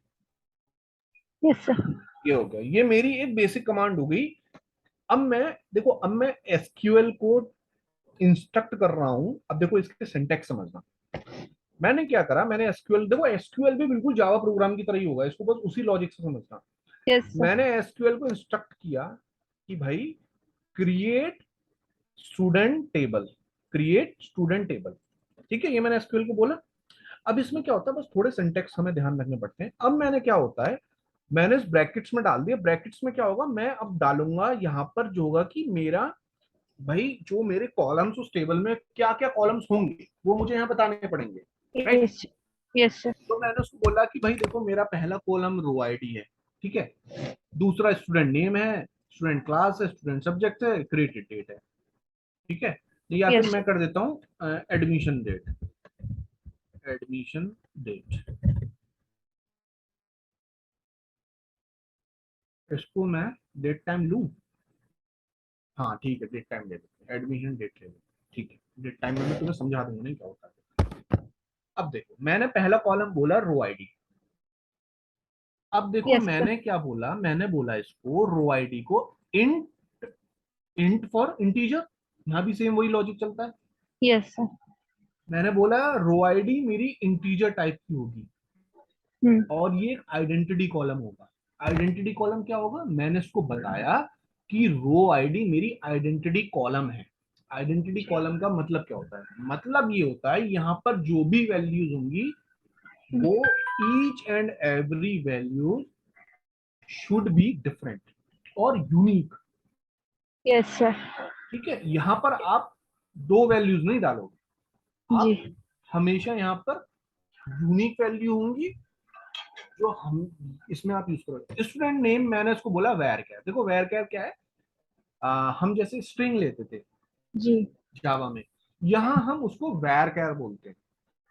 यस सर ये हो गया, ये मेरी एक बेसिक कमांड हो गई। अब मैं देखो, अब मैं एसक्यूएल को इंस्ट्रक्ट कर रहा हूं। अब देखो इसके सिंटैक्स समझना। मैंने क्या करा, मैंने एसक्यूएल, देखो एसक्यूएल भी बिल्कुल जावा प्रोग्राम की तरह ही होगा, इसको बस उसी लॉजिक से समझना। यस सर मैंने एसक्यूएल को इंस्ट्रक्ट किया कि भाई create student table, create student table, ठीक है। ये मैंने एसक्यूएल को बोला। अब इसमें क्या होता है, बस थोड़े सिंटैक्स हमें ध्यान रखने पड़ते हैं। अब मैंने क्या होता है, मैंने इस ब्रैकेट्स में डाल दिया। ब्रैकेट्स में क्या होगा, मैं अब डालूंगा यहाँ पर जो होगा कि मेरा भाई जो मेरे कॉलम्स उस टेबल में क्या क्या कॉलम्स होंगे वो मुझे यहाँ बताने पड़ेंगे, राइट। यस यस सर तो मैंने उसको बोला कि भाई देखो मेरा पहला कॉलम रो आईडी है, ठीक है। दूसरा स्टूडेंट नेम है, स्टूडेंट क्लास है, स्टूडेंट सब्जेक्ट है, क्रिएटेड डेट है, ठीक है। या फिर यस मैं कर देता हूँ एडमिशन डेट, एडमिशन डेट, इसको मैं डेट टाइम लूँ। हाँ ठीक है, डेट टाइम ले लेते हैं, एडमिशन डेट ले लेते हैं, ठीक है। डेट टाइम में मैं तुम्हें समझा दूंगा नहीं क्या होता है। अब देखो मैंने पहला कॉलम बोला रो आईडी। अब देखो यस सर मैंने क्या बोला, मैंने बोला इसको रो आईडी को इंट, इंट फॉर इंटीजर। यहाँ भी सेम वही लॉजिक चलता है। यस सर मैंने बोला रो आईडी मेरी इंटीजर टाइप की होगी और ये एक आइडेंटिटी कॉलम होगा। आइडेंटिटी कॉलम क्या होगा, मैंने इसको बताया कि रो आईडी मेरी आइडेंटिटी कॉलम है। आइडेंटिटी कॉलम का मतलब क्या होता है, मतलब ये होता है यहाँ पर जो भी वैल्यूज होंगी वो each and every value should be different और यूनिक, यस सर ठीक है। यहाँ पर आप दो वैल्यूज नहीं डालोगे, जी आप हमेशा यहाँ पर यूनिक वैल्यू होंगी जो हम इसमें आप यूज करोगे। स्टूडेंट नेम मैंने इसको बोला वैर कैर। देखो वैर कैर क्या है, हम जैसे स्ट्रिंग लेते थे जी जावा में, यहाँ हम उसको वैर कैर बोलते हैं।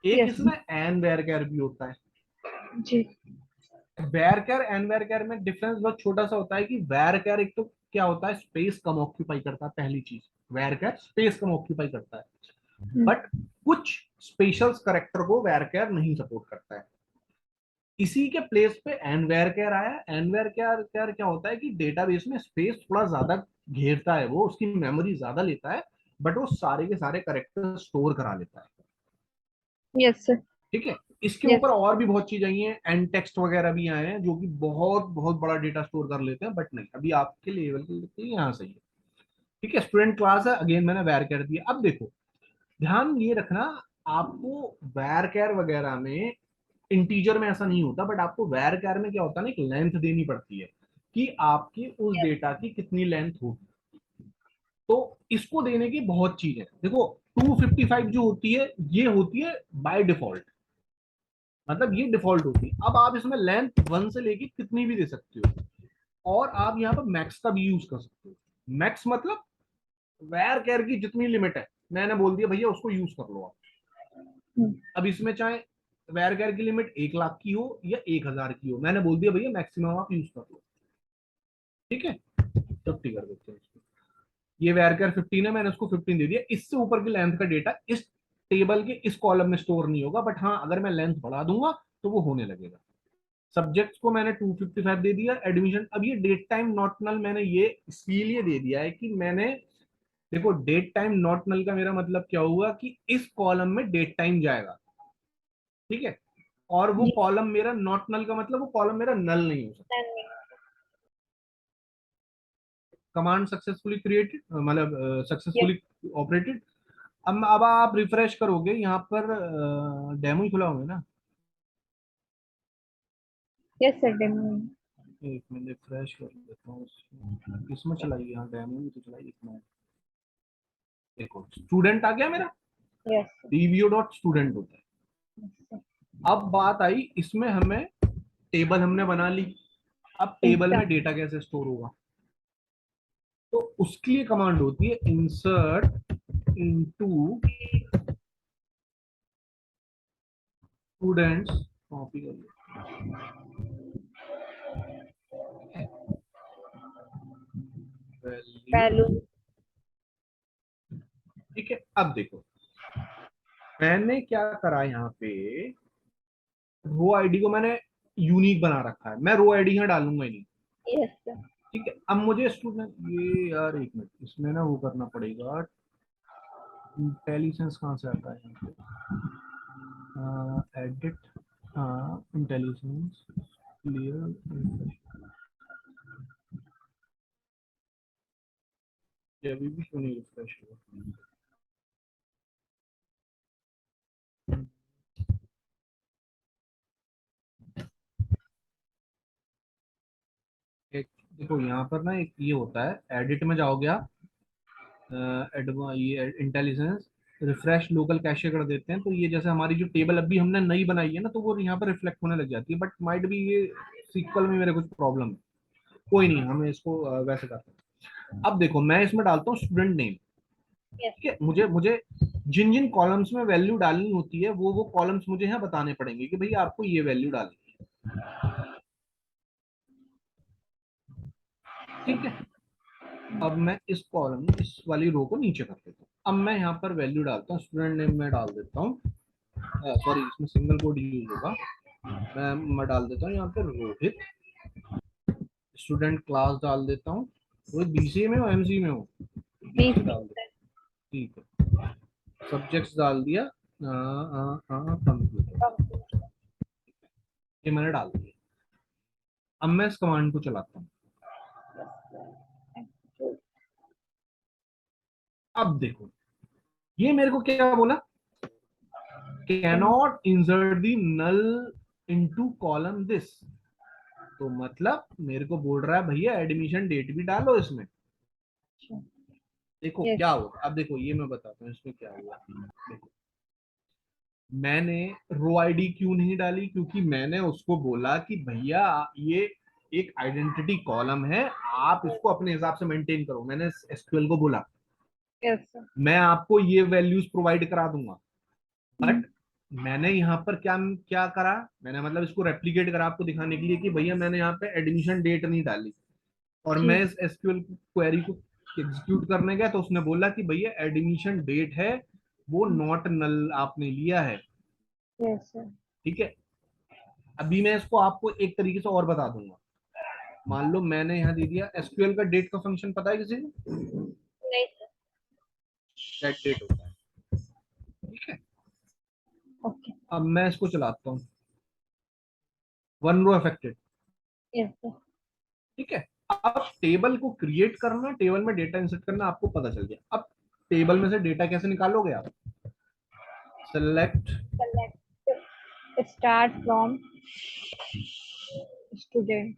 एक यस इसमें एन वैर कैर भी होता है। जी वैर कैर एन वैर कैर में डिफरेंस बहुत छोटा सा होता है कि वैर कैर एक तो क्या होता है, स्पेस कम ऑक्यूपाई करता है, पहली चीज। वैर कैर स्पेस कम ऑक्यूपाई करता है, बट कुछ स्पेशल करेक्टर को वैर कैर नहीं सपोर्ट करता है। इसी के प्लेस पे एनवेयर कैर आया। एनवेयर कैर क्या होता है कि डेटाबेस में स्पेस थोड़ा ज्यादा घेरता है, वो उसकी मेमोरी ज्यादा लेता है, बट वो सारे के सारे करेक्टर स्टोर करा लेता है, यस सर ठीक है। इसके ऊपर यस और भी बहुत चीज आई हैं, एंड टेक्स्ट वगैरह भी आए हैं जो कि बहुत बहुत बड़ा डेटा स्टोर कर लेते हैं, बट नहीं अभी आपके लेवल के लिए यहाँ सही है, ठीक है। स्टूडेंट क्लास है, अगेन मैंने वैर कैर दिया। अब देखो ध्यान ये रखना, आपको वैर कैर वगैरह में इंटीजर में ऐसा नहीं होता, बट आपको वैर कैर में क्या होता है ना, एक लेंथ देनी पड़ती है कि आपकी उस डेटा की कितनी लेंथ होगी। तो इसको देने की बहुत चीज है। देखो 255 जो होती है ये होती है बाय डिफॉल्ट, मतलब ये डिफॉल्ट होती है। अब आप इसमें लेंथ 1 से लेके कितनी भी दे सकते हो, और आप यहाँ पर मैक्स का भी यूज कर सकते हो। मैक्स मतलब वैर कैर की जितनी लिमिट है मैंने बोल दिया भैया उसको यूज कर लो आप। अब इसमें चाहे वैर कैर की लिमिट 1 लाख की हो या 1,000 की हो, मैंने बोल दिया भैया मैक्सिमम आप यूज कर लो, ठीक है। 50 कर देते हैं इसको। ये वैर कैर 15 है, मैंने उसको 15 दे दिया। इससे ऊपर की लेंथ का डेटा इस टेबल के इस कॉलम में स्टोर नहीं होगा, बट हाँ अगर मैं लेंथ बढ़ा दूंगा तो वो होने लगेगा, सब्जेक्ट्स को मैंने 255 दे दिया, एडमिशन। अब ये डेट टाइम नॉट नल मैंने ये इसीलिए दे दिया है कि मैंने, देखो डेट टाइम नॉट नल का मेरा मतलब क्या हुआ कि इस कॉलम में डेट टाइम जाएगा, ठीक है, और वो जी कॉलम मेरा नॉट नल का मतलब वो कॉलम मेरा नल नहीं हो सकता। नहीं, कमांड सक्सेसफुली क्रिएटेड, मतलब यस सक्सेसफुली ऑपरेटेड। अब आप रिफ्रेश करोगे यहाँ पर, डेमो ही खुला होगा ना। Yes sir demo. एक मिनट रिफ्रेश कर देता हूँ किसमें चलाई, यहाँ डेमो में तो चलाई एक मिनट। देखो स्टूडेंट आ गया मेरा, यस डीवीओ डॉट स्टूडेंट होता है। अब बात आई इसमें, हमें टेबल हमने बना ली, अब टेबल में डेटा कैसे स्टोर होगा, तो उसके लिए कमांड होती है इंसर्ट इनटू स्टूडेंट्स, कॉपी कर वैल्यू, वैल्यू। ठीक है। अब देखो मैंने क्या करा यहाँ पे, रो आईडी को मैंने यूनिक बना रखा है, मैं रो आईडी यहाँ डालूंगा ही नहीं, यस सर। ठीक है। अब मुझे स्टूडेंट, ये यार एक मिनट, इसमें ना वो करना पड़ेगा, इंटेलिजेंस कहाँ से आता है यहाँ पे, एडिट, हाँ इंटेलिजेंस क्लियर, ये अभी भी क्यों नहीं रिफ्रेश हुआ। एक देखो यहाँ पर ना एक ये होता है, एडिट में जाओगे आप, ये इंटेलिजेंस रिफ्रेश लोकल कैशे कर देते हैं, तो ये जैसे हमारी जो टेबल अभी हमने नई बनाई है ना, तो वो यहाँ पर रिफ्लेक्ट होने लग जाती है, बट माइट भी ये सीक्वल में मेरे कुछ प्रॉब्लम है, कोई नहीं, हमें इसको वैसे करते हैं। अब देखो मैं इसमें डालता हूँ स्टूडेंट नेम, यस ठीक है। मुझे मुझे जिन जिन कॉलम्स में वैल्यू डालनी होती है वो कॉलम्स मुझे यहाँ बताने पड़ेंगे कि भैया आपको ये वैल्यू डालनी है, ठीक है। अब मैं इस कॉलम, इस वाली रो को नीचे कर देता हूँ। अब मैं यहाँ पर वैल्यू डालता हूँ, स्टूडेंट नेम में डाल देता हूँ, सॉरी इसमें सिंगल कोड यूज होगा, मैं डाल देता हूँ यहाँ पे रोहित, स्टूडेंट क्लास डाल देता हूँ, रोहित बीसीए में हो एमसी में हो, बीसीए बीसी डाल देता हूँ, ठीक है। सब्जेक्ट्स डाल दिया, कंप्यूटर, कंप्यूटर। ये मैंने डाल दिया। अब मैं इस कमांड को चलाता हूँ, अब देखो ये मेरे को क्या बोला, cannot insert the null into column this, तो मतलब मेरे को बोल रहा है भैया एडमिशन डेट भी डालो इसमें। देखो यस क्या होगा, अब देखो ये मैं बताता हूँ इसमें क्या हुआ। देखो मैंने रो आईडी क्यों नहीं डाली, क्योंकि मैंने उसको बोला कि भैया ये एक आइडेंटिटी कॉलम है, आप इसको अपने हिसाब से मेंटेन करो, मैंने एसक्यूएल को बोला यस मैं आपको ये वैल्यूज प्रोवाइड करा दूंगा, बट मैंने यहाँ पर क्या क्या करा, मैंने मतलब इसको रेप्लिकेट करा आपको दिखाने के लिए कि भैया मैंने यहाँ पे एडमिशन डेट नहीं डाली, और जी मैं इस एसक्यूएल क्वेरी को एग्जीक्यूट करने गया तो उसने बोला कि भैया एडमिशन डेट है वो नॉट नल आपने लिया है, यस सर। ठीक है। अभी मैं इसको आपको एक तरीके से और बता दूंगा, मान लो मैंने यहाँ दे दिया एसक्यूएल का डेट का फंक्शन पता है किसी को, नहीं सर। गेट डेट होता है, ठीक है। ओके। अब मैं इसको चलाता हूँ, one row affected, yes sir. ठीक है। अब टेबल को क्रिएट करना, टेबल में डेटा इंसर्ट करना आपको पता चल गया। अब टेबल में से डेटा कैसे निकालोगे आप, select, select start from student.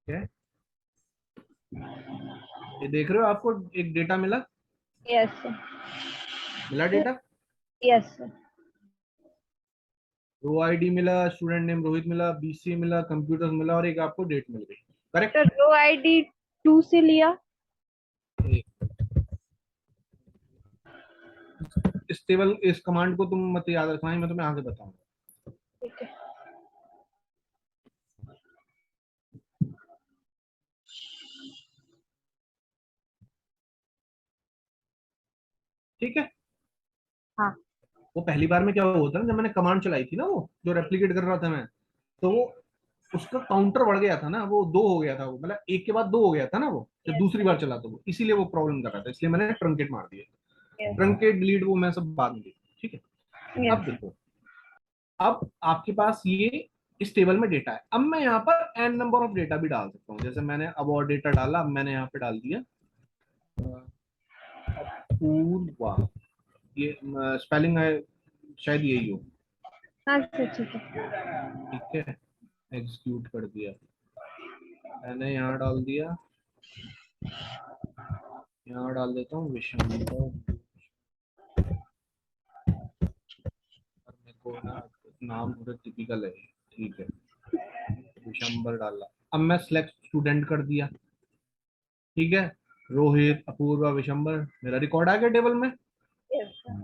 है ये देख रहे हो आपको एक डेटा मिला, यस सर। मिला डेटा, यस सर। रो आईडी मिला, स्टूडेंट नेम रोहित मिला, बीसीए मिला, कंप्यूटर्स मिला, और एक आपको डेट मिल गई, सर करेक्ट। रो आईडी 2 से लिया। इस टेबल, इस कमांड को तुम मत याद रखना, मैं तुम्हें आगे बताऊंगा, ठीक है। ठीक है। हाँ वो पहली बार में क्या होता है ना, जब मैंने कमांड चलाई थी ना, वो जो रेप्लिकेट कर रहा था मैं, तो वो उसका काउंटर बढ़ गया था ना, वो 2 हो गया था, वो मतलब एक के बाद 2 हो गया था ना, वो जब Yes. दूसरी बार चला तो वो इसीलिए वो प्रॉब्लम कर रहा था, इसलिए मैंने ट्रंकेट मार दिया। Yes. ट्रंकेट डिलीट वो मैं सब बाद में देखूँ, ठीक है। Yes. अब देखो, अब आपके पास ये इस टेबल में डेटा है, अब मैं यहाँ पर n नंबर ऑफ डेटा भी डाल सकता हूँ। जैसे मैंने अब और डेटा डाला, अब मैंने यहाँ पे डाल दिया अपूर्वा, ये स्पेलिंग है शायद यही हो, हाँ सर ठीक है। ठीक है। एग्जीक्यूट कर दिया, मैंने यहाँ डाल दिया, यहाँ डाल देता हूँ विशंबर, मेरे को ना नाम थोड़ा टिपिकल है, ठीक है, विशंबर डाला। अब मैं सिलेक्ट स्टूडेंट कर दिया, ठीक है, रोहित अपूर्वा विशंबर, मेरा रिकॉर्ड आ गया टेबल में। Yes, sir.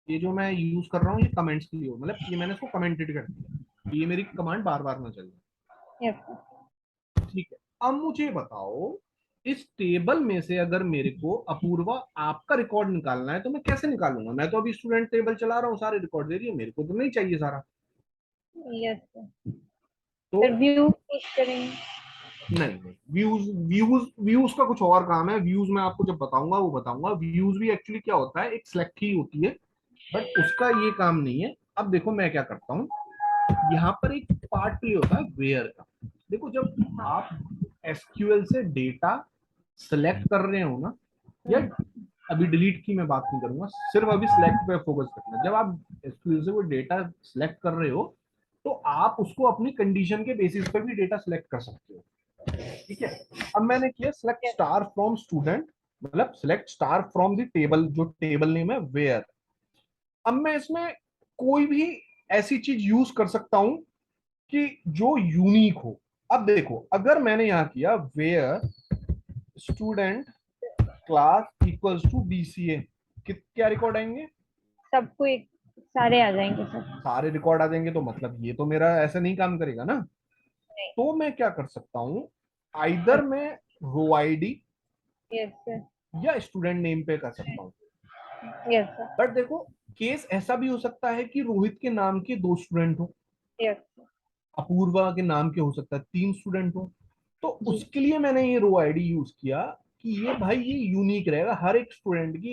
ये जो मैं यूज कर रहा हूँ ये कमेंट्स के लिए हो, मतलब ये मैंने इसको कमेंटेड कर दिया, ये मेरी कमांड बार बार ना चले, Yes, sir. ठीक है। अब मुझे बताओ, इस टेबल में से अगर मेरे को अपूर्वा आपका रिकॉर्ड निकालना है तो मैं कैसे निकालूंगा? मैं तो अभी स्टूडेंट टेबल चला रहा हूँ, सारे रिकॉर्ड दे रही है, मेरे को तो नहीं चाहिए सारा। Yes, sir. तो सर व्यू पुश करेंगे। नहीं, व्यूज व्यूज व्यूज का कुछ और काम है, व्यूज मैं आपको जब बताऊंगा वो बताऊंगा। व्यूज भी एक्चुअली क्या होता है, एक सिलेक्ट ही होती है, बट उसका ये काम नहीं है। अब देखो मैं क्या करता हूँ, यहाँ पर एक पार्ट प्ले होता है वेयर का। देखो जब आप एसक्यूएल से डेटा सेलेक्ट कर रहे हो ना, या अभी डिलीट की मैं बात नहीं करूंगा, सिर्फ अभी सिलेक्ट पे फोकस करना। जब आप एसक्यूएल से वो डेटा सिलेक्ट कर रहे हो तो आप उसको अपनी कंडीशन के बेसिस पर भी डेटा सिलेक्ट कर सकते हो, ठीक है। अब मैंने किया सिलेक्ट स्टार फ्रॉम स्टूडेंट, मतलब select star from the table, जो टेबल नेम है वेयर। अब मैं इसमें कोई भी ऐसी चीज यूज कर सकता हूं कि जो यूनिक हो। अब देखो अगर मैंने यहां किया where student class equals to BCA, क्या रिकॉर्ड आएंगे? सबको एक सारे आ जाएंगे सर। सारे रिकॉर्ड आ जाएंगे, तो मतलब ये तो मेरा ऐसा नहीं काम करेगा ना। नहीं। तो मैं क्या कर सकता हूँ, आइदर मैं रो आईडी यस सर। या स्टूडेंट नेम पे कर सकता हूँ। Yes sir. बट देखो केस ऐसा भी हो सकता है कि रोहित के नाम के 2 स्टूडेंट हो, यस सर। अपूर्वा के नाम के हो सकता है 3 स्टूडेंट हो। तो जी। उसके लिए मैंने ये रो आईडी यूज किया कि ये भाई ये यूनिक रहेगा, हर एक स्टूडेंट की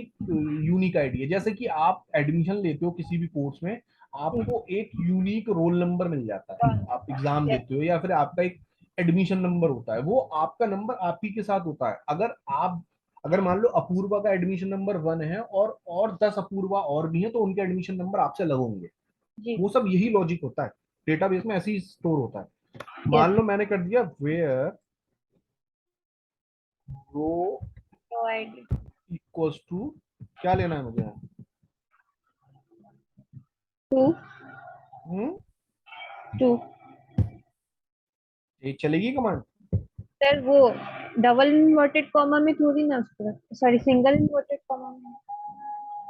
यूनिक आईडी है। जैसे कि आप एडमिशन लेते हो किसी भी कोर्स में, आपको एक यूनिक रोल नंबर मिल जाता है, आप एग्जाम यस। देते हो, या फिर आपका एक एडमिशन नंबर होता है, वो आपका नंबर आप ही के साथ होता है। अगर मान लो अपूर्वा का एडमिशन नंबर 1 है और 10 अपूर्वा और भी हैं, तो उनके एडमिशन नंबर आपसे अलग होंगे। जी। वो सब यही लॉजिक होता है, डेटाबेस में ऐसे ही स्टोर होता है। मान यस। लो मैंने कर दिया where row no ID. Equals to, क्या लेना है मुझे? 2 हम्म, 2 ये चलेगी कमांड? सर वो डबल इन्वर्टेड कॉमा में थोड़ी ना उसको, सॉरी सिंगल इन्वर्टेड कॉमा में।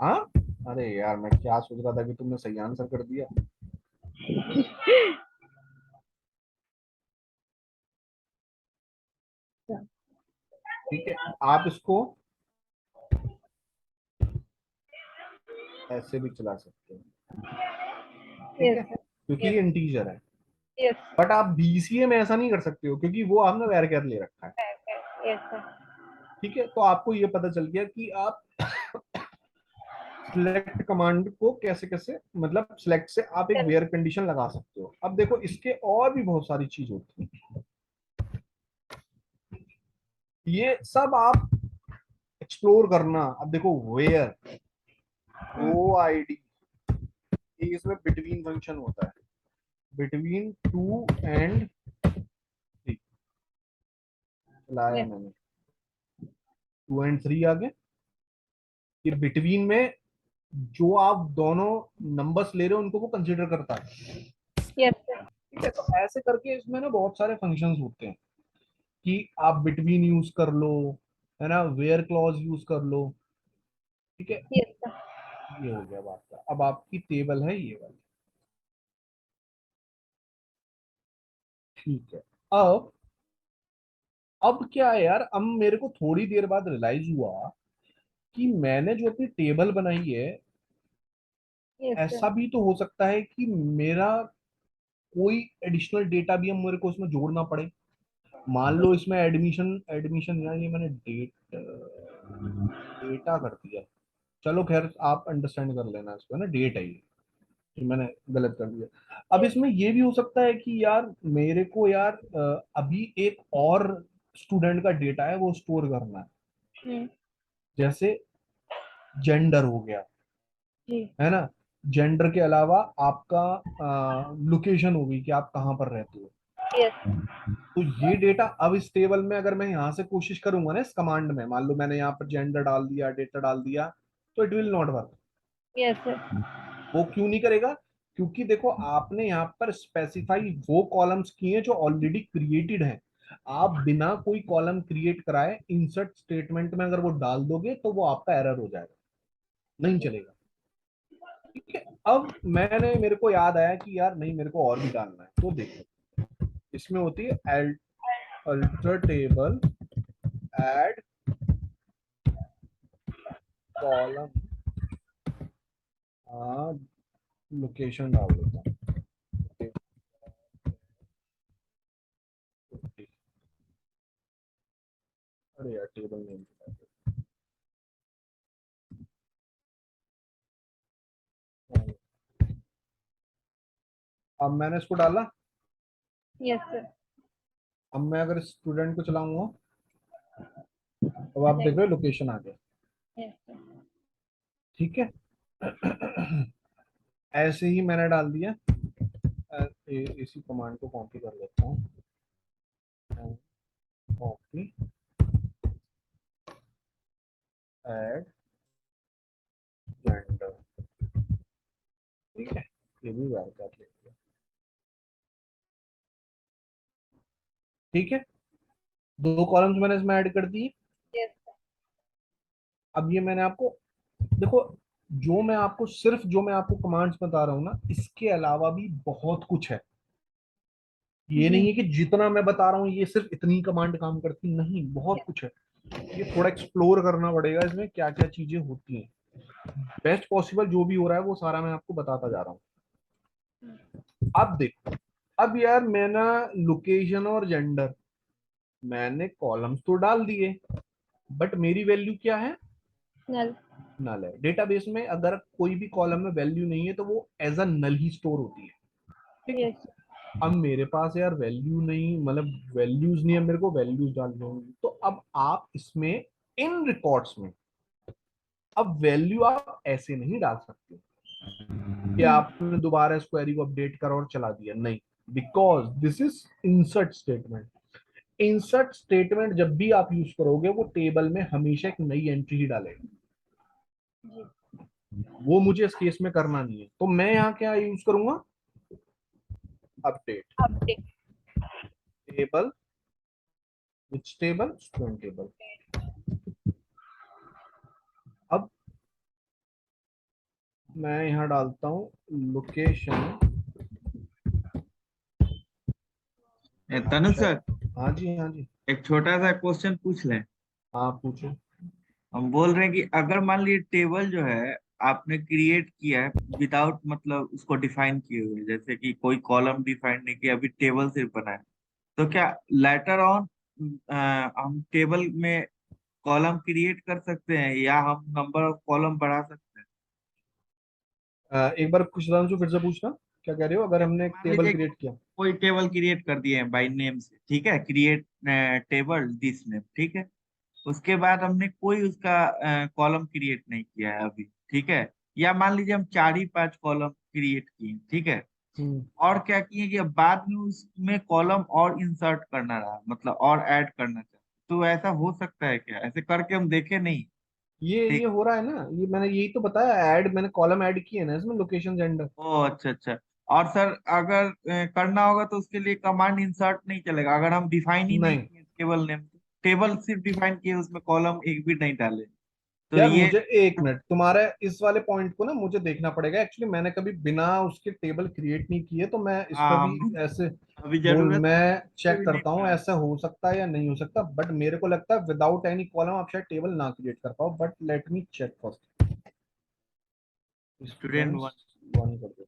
हाँ, अरे यार मैं क्या सोच रहा था कि तुमने सही आंसर कर दिया। ठीक है, आप इसको ऐसे भी चला सकते हो, ठीक यस है, सर। क्योंकि यस। ये इंटीजर है। यस। बट आप बीसीए में ऐसा नहीं कर सकते हो, क्योंकि वो आपने वैर कर ले रखा है, यस सर। ठीक है। तो आपको ये पता चल गया कि आप सिलेक्ट कमांड को कैसे कैसे, मतलब सिलेक्ट से आप एक वेयर कंडीशन लगा सकते हो। अब देखो इसके और भी बहुत सारी चीज होती है, ये सब आप एक्सप्लोर करना। अब देखो वेयर रो आईडी, इसमें बिटवीन फंक्शन होता है, बिटवीन 2 एंड 3 चलाया यस। मैंने, 2 एंड 3 आ गए। ये बिटवीन में जो आप दोनों नंबर्स ले रहे हो उनको वो कंसीडर करता है, यस सर। ठीक है। तो ऐसे करके इसमें ना बहुत सारे फंक्शंस होते हैं कि आप बिटवीन यूज कर लो, है ना, वेयर क्लॉज यूज कर लो, ठीक है। Yes sir. ये हो गया बात का। अब आपकी टेबल है ये वाली, ठीक है। अब क्या है यार, अब मेरे को थोड़ी देर बाद रियलाइज हुआ कि मैंने जो अपनी टेबल बनाई है, यस ऐसा सर। भी तो हो सकता है कि मेरा कोई एडिशनल डेटा भी हम मेरे को इसमें जोड़ना पड़े, मान लो इसमें एडमिशन एडमिशन यार ये मैंने डेटा कर दिया, चलो खैर आप अंडरस्टैंड कर लेना इसको, है ना, डेट है ये मैंने गलत कर दिया। अब इसमें ये भी हो सकता है कि यार मेरे को यार अभी एक और स्टूडेंट का डेटा है वो स्टोर करना है, हम्म, जैसे जेंडर हो गया, जी है ना, जेंडर के अलावा आपका लोकेशन होगी कि आप कहाँ पर रहते हो। यस तो ये डेटा अब इस टेबल में अगर मैं यहाँ से कोशिश करूंगा ना इस कमांड में, मान लो मैंने यहाँ पर जेंडर डाल दिया, डेटा डाल दिया, तो it will not work. Yes sir वो क्यों नहीं करेगा? क्योंकि देखो आपने यहाँ पर स्पेसिफाई वो कॉलम्स किए हैं जो ऑलरेडी क्रिएटेड हैं। आप बिना कोई कॉलम क्रिएट कराए इंसर्ट स्टेटमेंट में अगर वो डाल दोगे तो वो आपका एरर हो जाएगा, नहीं चलेगा। ठीक है, अब मेरे को याद आया कि यार नहीं मेरे को और भी डालना है, तो देखो इसमें होती है alter table add column, location डाल देता हूँ। अरे यार टेबल नेम, अब मैंने इसको डाला। यस सर अब मैं अगर स्टूडेंट को चलाऊंगा तो आप देख रहे हो लोकेशन आ गया। यस सर ठीक है, ऐसे ही मैंने डाल दिया। इसी कमांड को कॉपी कर लेता हूँ, कॉपी एड जेंडर, ठीक है, ये भी बार कर लेते हैं। ठीक है, दो कॉलम्स मैंने इसमें ऐड कर दिए। यस अब ये मैंने आपको देखो, जो मैं आपको कमांड्स बता रहा हूँ ना, इसके अलावा भी बहुत कुछ है। ये जी नहीं है कि जितना मैं बता रहा हूँ ये सिर्फ इतनी कमांड काम करती, नहीं, बहुत कुछ है। ये थोड़ा एक्सप्लोर करना पड़ेगा इसमें क्या क्या चीजें होती हैं। बेस्ट पॉसिबल जो भी हो रहा है वो सारा मैं आपको बताता जा रहा हूँ। अब देखो, अब यार मैंने लोकेशन और जेंडर मैंने कॉलम्स तो डाल दिए, बट मेरी वैल्यू क्या है? नल नल है। डेटाबेस में अगर कोई भी कॉलम में वैल्यू नहीं है तो वो as a null he store होती है। ठीक है, यस अब मेरे पास यार वैल्यू नहीं, मतलब वैल्यूज नहीं है, मेरे को वैल्यूज डालनी होंगी। तो अब आप इसमें इन रिकॉर्ड्स में अब वैल्यू आप ऐसे नहीं डाल सकते कि आपने दोबारा इस क्वेरी को अपडेट करा और चला दिया, नहीं, because this is insert statement. Insert statement जब भी आप यूज करोगे वो टेबल में हमेशा एक नई एंट्री ही डालेगा। जी वो मुझे इस केस में करना नहीं है, तो मैं यहाँ क्या यूज करूंगा? अपडेट अपडेट टेबल, विच टेबल? Student table. अब मैं यहाँ डालता हूँ लोकेशन। तनु सर, हाँ जी, हाँ जी, एक छोटा सा क्वेश्चन पूछ लें। हाँ पूछो। हम बोल रहे हैं कि अगर मान लीजिए टेबल जो है आपने क्रिएट किया है विदाउट मतलब उसको डिफाइन किए हुए, जैसे कि कोई कॉलम डिफाइन नहीं किया, अभी टेबल सिर्फ बना है, तो क्या लेटर ऑन हम टेबल में कॉलम क्रिएट कर सकते हैं या हम नंबर ऑफ कॉलम बढ़ा सकते हैं? एक बार कुछ जो फिर से पूछना, क्या कह रहे हो? अगर हमने एक मान टेबल लीजिए क्रिएट किया। कोई टेबल क्रिएट कर दिए हैं बाय नेम से, ठीक है, क्रिएट टेबल दिस नेम, ठीक है, उसके बाद हमने कोई उसका कॉलम क्रिएट नहीं किया है अभी, ठीक है, या मान लीजिए हम 4 ही 5 कॉलम क्रिएट किए, ठीक है, हम्म, और क्या किए कि अब बाद में उसमें कॉलम और इंसर्ट करना रहा, मतलब और ऐड करना चाहते, तो ऐसा हो सकता है क्या? ऐसे करके हम देखे नहीं। ये ठीक। हो रहा है ना, ये मैंने यही तो बताया, ऐड मैंने कॉलम ऐड किए ना इसमें, लोकेशन जेंडर। ओ अच्छा अच्छा। और सर अगर करना होगा तो उसके लिए कमांड इंसर्ट नहीं चलेगा अगर हम डिफाइन ही नहीं नहीं किए टेबल नेम, टेबल सिर्फ डिफाइन किए उसमें कॉलम एक भी नहीं डाले, तो यार, ये। मुझे एक मिनट तुम्हारे इस वाले पॉइंट को ना मुझे देखना पड़ेगा। एक्चुअली मैंने कभी बिना उसके टेबल क्रिएट नहीं किए, तो मैं इसमें हाँ भी हम ऐसे अभी बोल, जरूरत मैं चेक भी नहीं करता हूँ पड़ा। ऐसा हो सकता है या नहीं हो सकता, बट मेरे को लगता है विदाउट एनी कॉलम आप शायद टेबल ना क्रिएट कर पाओ, but let me check first. Student students one. One कर देता हूँ।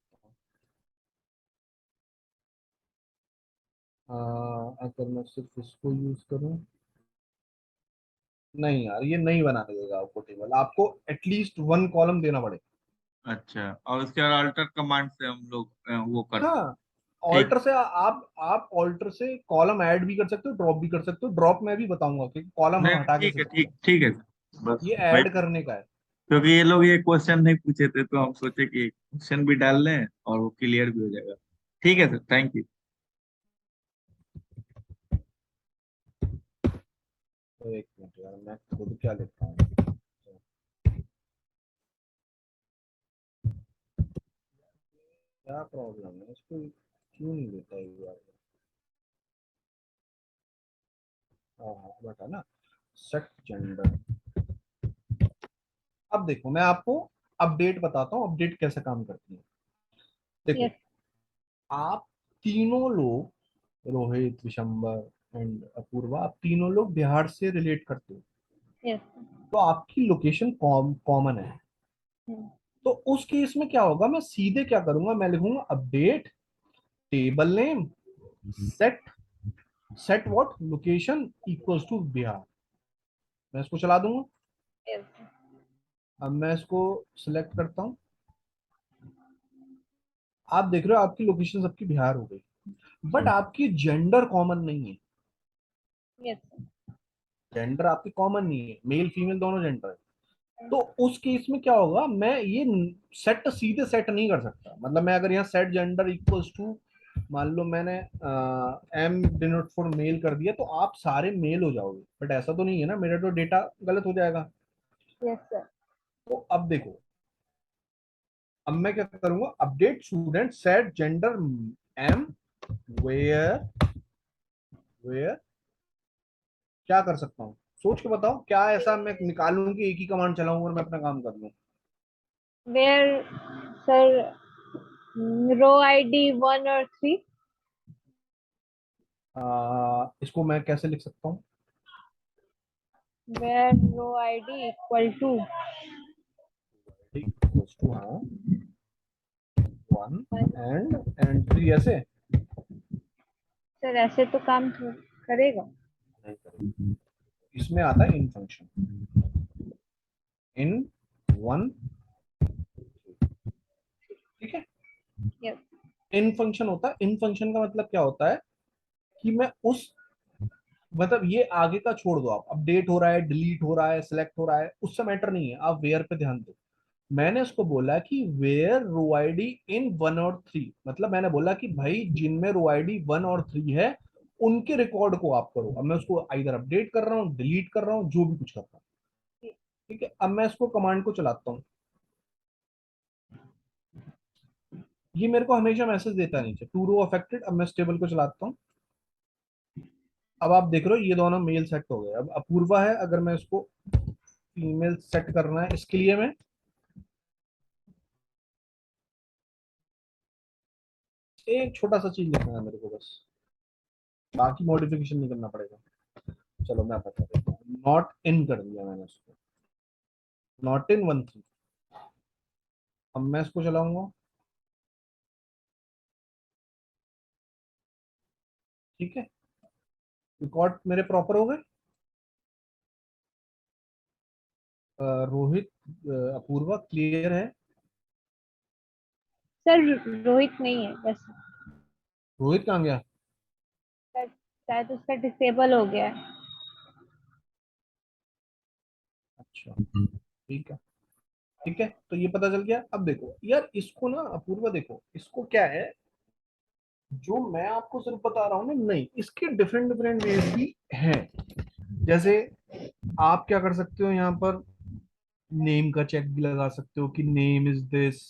अगर मैं सिर्फ इसको यूज करूं, नहीं यार ये नहीं बनाने देगा आपको टेबल, आपको एटलीस्ट वन कॉलम देना पड़ेगा। अच्छा, और उसके बाद अल्टर कमांड से हम लोग वो करते हैं। हाँ, ठीक। ऑल्टर से आप ऑल्टर से कॉलम ऐड भी कर सकते हो, ड्रॉप भी कर सकते हो। ड्रॉप में भी बताऊंगा कि कॉलम हम नहीं हटा ठीक कैसे है, सकते ठीक हैं, ठीक है सर, बस ये भाई, ऐड करने का है। क्योंकि ये लोग ये क्वेश्चन नहीं पूछे थे तो हम सोचे कि क्वेश्चन भी डाल लें और वो क्लियर भी हो जाएगा। ठीक है सर, थैंक यू। तो एक मिनट यार, मैं खुद क्या लिखता हूँ, क्या प्रॉब्लम है इसको, क्यों नहीं लेता है यार। हाँ हाँ बता ना, सेट जेंडर। अब देखो मैं आपको अपडेट बताता हूँ, अपडेट कैसे काम करती है। देखो यस आप तीनों लोग, रोहित, विशंबर एंड अपूर्वा, आप तीनों लोग बिहार से रिलेट करते हो, यस तो आपकी लोकेशन कॉमन है। तो उस केस में क्या होगा, मैं सीधे क्या करूंगा, मैं लिखूंगा update table name set, set what location equals to Bihar, मैं इसको चला दूंगा। यस अब मैं इसको सिलेक्ट करता हूँ, आप देख रहे हो आपकी लोकेशन सबकी बिहार हो गई, बट आपकी जेंडर कॉमन नहीं है। यस जेंडर आपकी कॉमन नहीं है, मेल फीमेल दोनों जेंडर है। तो उस केस में क्या होगा, मैं ये सेट सीधे सेट नहीं कर सकता। मतलब मैं अगर यहाँ सेट जेंडर इक्वल्स टू, मान लो मैंने एम डिनोट फॉर मेल कर दिया, तो आप सारे मेल हो जाओगे, बट ऐसा तो नहीं है ना, मेरा तो डेटा गलत हो जाएगा। यस सर तो अब देखो, अब मैं क्या करूंगा, update student set gender M where, where क्या कर सकता हूँ, सोच के बताओ, क्या ऐसा मैं निकालूं कि एक ही कमांड चलाऊं और मैं अपना काम कर लूं। वेयर सर रो आईडी 1 और 3 इसको मैं कैसे लिख सकता हूँ, where row ID equal to equals to, हाँ 1 एंड 3 ऐसे सर ऐसे तो काम करेगा नहीं करेंगे। इसमें आता है इन फंक्शन, इन 1, ठीक है। यस इन फंक्शन होता है, इन फंक्शन का मतलब क्या होता है कि मैं उस, मतलब ये आगे का छोड़ दो, आप अपडेट हो रहा है, डिलीट हो रहा है, सिलेक्ट हो रहा है, उससे मैटर नहीं है, आप वेयर पे ध्यान दो। मैंने उसको बोला कि वेयर रो आईडी इन 1 और 3, मतलब मैंने बोला कि भाई जिनमें रो आईडी 1 और 3 है उनके रिकॉर्ड को आप करो। अब मैं उसको इधर अपडेट कर रहा हूँ, डिलीट कर रहा हूँ, जो भी कुछ कर रहा हूँ, ठीक है। अब मैं इसको कमांड को चलाता हूँ, ये मेरे को हमेशा मैसेज देता नीचे टू रो अफेक्टेड। अब मैं इस टेबल को चलाता हूँ, अब आप देख रहे हो ये दोनों मेल सेट हो गए। अब अपूर्वा है, अगर मैं इसको फीमेल सेट करना है, इसके लिए मैं एक छोटा सा चीज लिखना है मेरे को बस, बाकी मॉडिफिकेशन नहीं करना पड़ेगा। चलो मैं बता देता हूँ, नॉट इन कर दिया मैंने उसको, नॉट इन 1 3। अब मैं इसको चलाऊंगा, ठीक है, रिकॉर्ड मेरे प्रॉपर हो गए। रोहित, अपूर्वा क्लियर है। सर रोहित नहीं है बस रोहित कहाँ गया, शायद उसका डिसेबल हो गया है अच्छा ठीक है, ठीक है। तो ये पता चल गया। अब देखो यार इसको ना अपूर्वा, देखो इसको क्या है, जो मैं आपको सिर्फ बता रहा हूँ ना, नहीं इसके डिफरेंट डिफरेंट वेज भी हैं। जैसे आप क्या कर सकते हो, यहाँ पर नेम का चेक भी लगा सकते हो कि नेम इज दिस।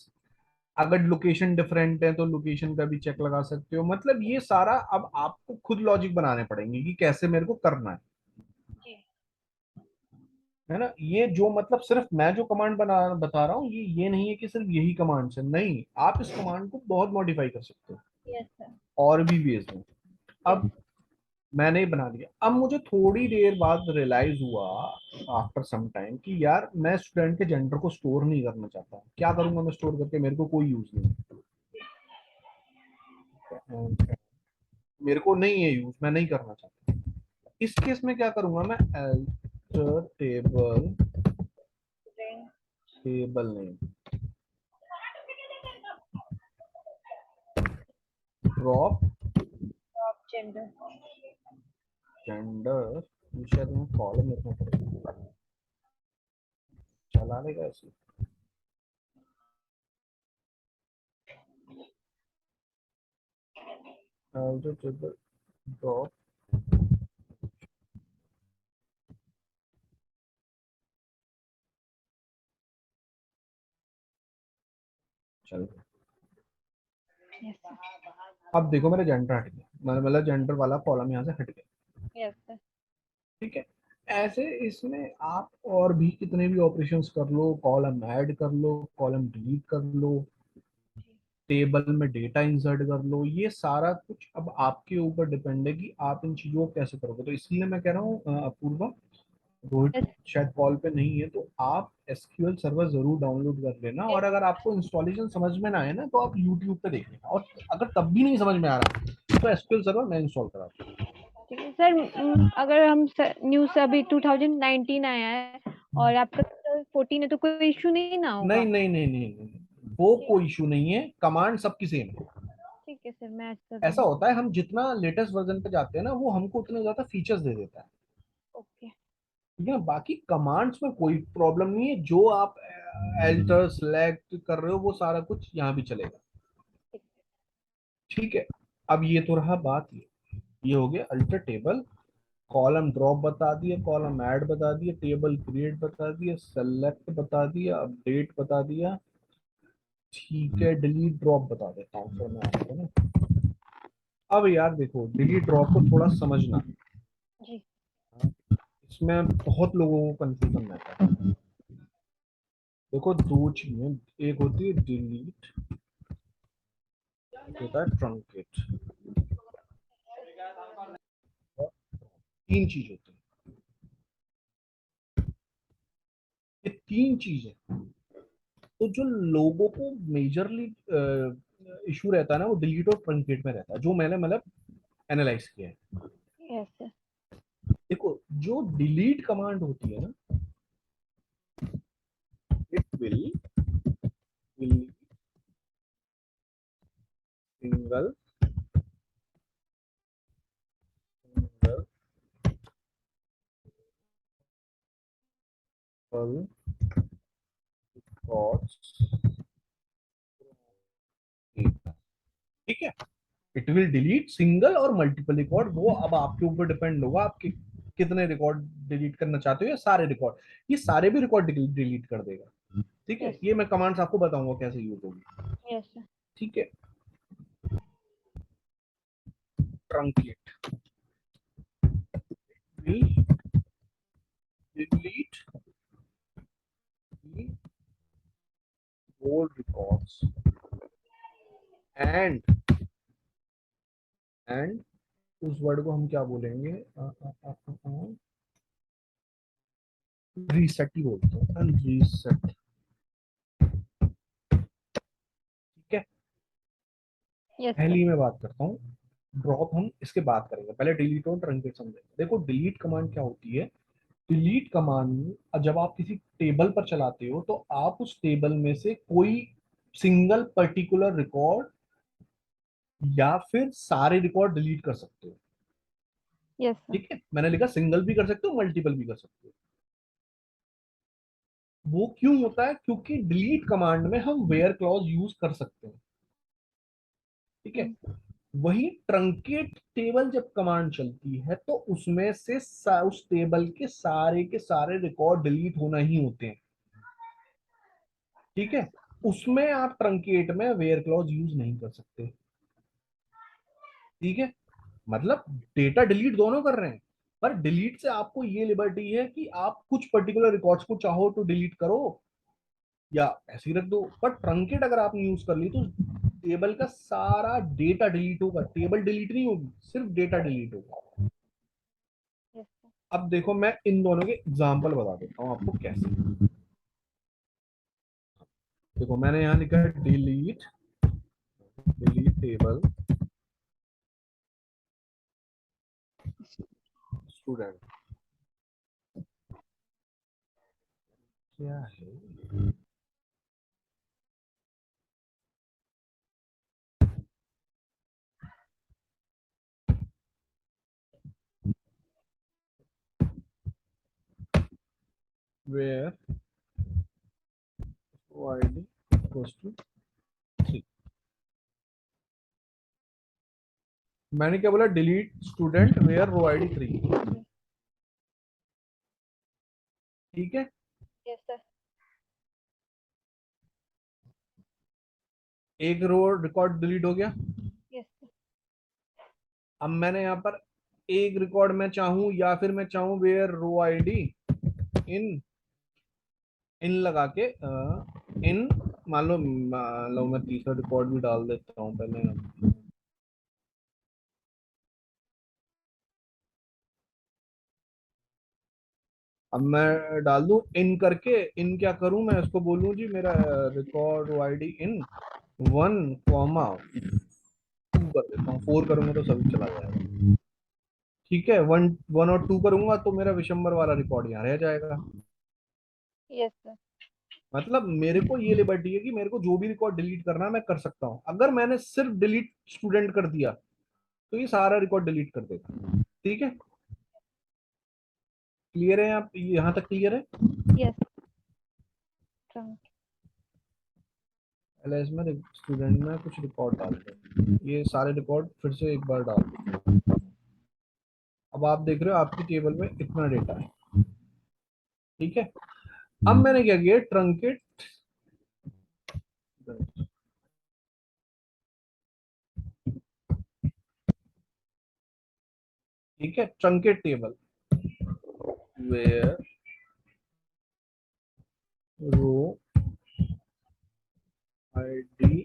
अगर लोकेशन डिफरेंट है तो लोकेशन का भी चेक लगा सकते हो। मतलब ये सारा अब आपको खुद लॉजिक बनाने पड़ेंगे कि कैसे मेरे को करना जी है ना। ये जो मतलब सिर्फ मैं जो कमांड बना बता रहा हूँ, ये नहीं है कि सिर्फ यही कमांड से, नहीं, आप इस कमांड को बहुत मॉडिफाई कर सकते हो यस सर और भी वेज में। यस अब मैंने ही बना दिया। अब मुझे थोड़ी देर बाद रियलाइज हुआ आफ्टर सम टाइम कि यार मैं स्टूडेंट के जेंडर को स्टोर नहीं करना चाहता, क्या करूंगा मैं स्टोर करके, मेरे को कोई यूज नहीं है। मेरे को नहीं है यूज, मैं नहीं करना चाहता। इस केस में क्या करूंगा मैं, alter table, table name, drop gender. Gender, शायद मैं कॉलम लिखना पड़ेगा, चला लेगा ऐसे। एल्टर टेबल ड्रॉप, चल। यस अब देखो मेरा जेंडर हट गया, मतलब जेंडर वाला कॉलम यहाँ से हट गया। Yes sir. ठीक है। ऐसे इसमें आप और भी कितने भी ऑपरेशंस कर लो, कॉलम ऐड कर लो, कॉलम डिलीट कर लो, टेबल में डेटा इंसर्ट कर लो, ये सारा कुछ अब आपके ऊपर डिपेंड है कि आप इन चीजों को कैसे करोगे। तो इसलिए मैं कह रहा हूँ अपूर्वा, रोहित यस शायद कॉल पे नहीं है, तो आप एसक्यूएल सर्वर जरूर डाउनलोड कर लेना, और अगर आपको इंस्टॉलेशन समझ में ना आए ना, तो आप यूट्यूब पे देख लेना, और अगर तब भी नहीं समझ में आ रहा तो एसक्यूएल सर्वर मैं इंस्टॉल करा दूँ। ठीक है सर। अगर हम न्यू से अभी 2019 आया है और आपका 14 है तो कोई इशू नहीं ना नहीं होगा? नहीं नहीं नहीं नहीं, वो ठीक कोई इशू नहीं है, कमांड सबकी सेम है। ठीक है सर, मैं कर ऐसा दूंगी। होता है हम जितना लेटेस्ट वर्जन पे जाते हैं ना, वो हमको उतने ज्यादा फीचर्स दे देता है। ओके। ठीक है ना, बाकी कमांड्स में कोई प्रॉब्लम नहीं है, जो आप एल्टर सेलेक्ट कर रहे हो वो सारा कुछ यहाँ भी चलेगा। ठीक है। अब ये तो रहा बात, ये हो गया अल्टर टेबल, कॉलम ड्रॉप बता दिया, कॉलम ऐड बता दिया, टेबल क्रिएट बता दिया, सेलेक्ट बता दिया, अपडेट बता दिया। ठीक है, डिलीट ड्रॉप बता देता हूँ फिर मैं आपको ना। अब यार देखो, डिलीट ड्रॉप को थोड़ा समझना, जी। इसमें बहुत लोगों को कंफ्यूजन रहता है। देखो दो चीजें, एक होती है डिलीट, एक होता है ट्रंकेट, तीन चीज होती है। ये तीन चीजें, तो जो लोगों को मेजरली इशू रहता है ना, वो डिलीट और ट्रंकेट में रहता है, जो मैंने मतलब एनालाइज किया है। Yes sir. देखो जो डिलीट कमांड होती है ना, it will single single records, ठीक है। इट विल डिलीट सिंगल और मल्टीपल रिकॉर्ड, वो अब आपके ऊपर डिपेंड होगा आपके कितने रिकॉर्ड डिलीट करना चाहते हो, या सारे रिकॉर्ड, ये सारे भी रिकॉर्ड डिलीट कर देगा। ठीक है, यस ये मैं कमांड्स आपको बताऊंगा कैसे यूज होगी। Yes sir. ठीक है। Truncate will delete the old records and उस वर्ड को हम क्या बोलेंगे, रीसेट ही बोलते हैं, रीसेट। ठीक है। Yes sir. पहली मैं बात करता हूँ, ड्रॉप हम इसके बाद करेंगे, पहले डिलीट और ट्रंकेट समझेंगे। देखो डिलीट कमांड क्या होती है, डिलीट कमांड जब आप किसी टेबल पर चलाते हो, तो आप उस टेबल में से कोई सिंगल पर्टिकुलर रिकॉर्ड या फिर सारे रिकॉर्ड डिलीट कर सकते हो। Yes sir. ठीक है, मैंने लिखा सिंगल भी कर सकते हो, मल्टीपल भी कर सकते हो। वो क्यों होता है, क्योंकि डिलीट कमांड में हम वेयर क्लॉज यूज कर सकते हैं। ठीक है। वही ट्रंकेट टेबल जब कमांड चलती है, तो उसमें से उस टेबल के सारे रिकॉर्ड डिलीट होना ही होते हैं। ठीक है। उसमें आप ट्रंकेट में वेयर क्लॉज यूज नहीं कर सकते। ठीक है, मतलब डेटा डिलीट दोनों कर रहे हैं, पर डिलीट से आपको ये लिबर्टी है कि आप कुछ पर्टिकुलर रिकॉर्ड्स को चाहो तो डिलीट करो या ऐसे ही रख दो। पर ट्रंकेट अगर आपने यूज कर ली, तो टेबल का सारा डेटा डिलीट होगा, टेबल डिलीट नहीं होगी, सिर्फ डेटा डिलीट होगा। Yes sir. अब देखो मैं इन दोनों के एग्जाम्पल बता देता हूँ आपको कैसे। देखो मैंने यहाँ लिखा है डिलीट, डिलीट टेबल, स्टूडेंट क्या है? where id equals to 3। मैंने क्या बोला? Delete student where row ID 3। ठीक है, यस सर। एक रो रिकॉर्ड डिलीट हो गया। Yes sir. अब मैंने यहाँ पर एक रिकॉर्ड में चाहूं या फिर मैं चाहूं वेयर रो आईडी इन इन लगा के इन मान लो मैं तीसरा रिकॉर्ड भी डाल देता हूँ पहले। अब मैं डाल दूं इन करके, इन क्या करूं मैं इसको बोलूं जी मेरा रिकॉर्ड आईडी इन 1,2 कर देता हूँ। 4 करूंगा तो सभी चला जाएगा। ठीक है, 1 और 2 करूंगा तो मेरा विशंबर वाला रिकॉर्ड यहाँ रह जाएगा। Yes sir. मतलब मेरे को ये लिबर्टी है कि मेरे को जो भी रिकॉर्ड डिलीट करना है मैं कर सकता हूँ। अगर मैंने सिर्फ डिलीट स्टूडेंट कर दिया तो ये सारा रिकॉर्ड डिलीट कर देगा। ठीक है, क्लियर है? आप यहाँ तक क्लियर है? यस। पहले इसमें स्टूडेंट में कुछ रिकॉर्ड डालते हैं, ये सारे रिकॉर्ड फिर से एक बार डाल देते हैं। अब आप देख रहे हो आपकी टेबल में इतना डेटा है। ठीक है, अब मैंने क्या किया? ट्रंकेट, ठीक है, truncate table where row ID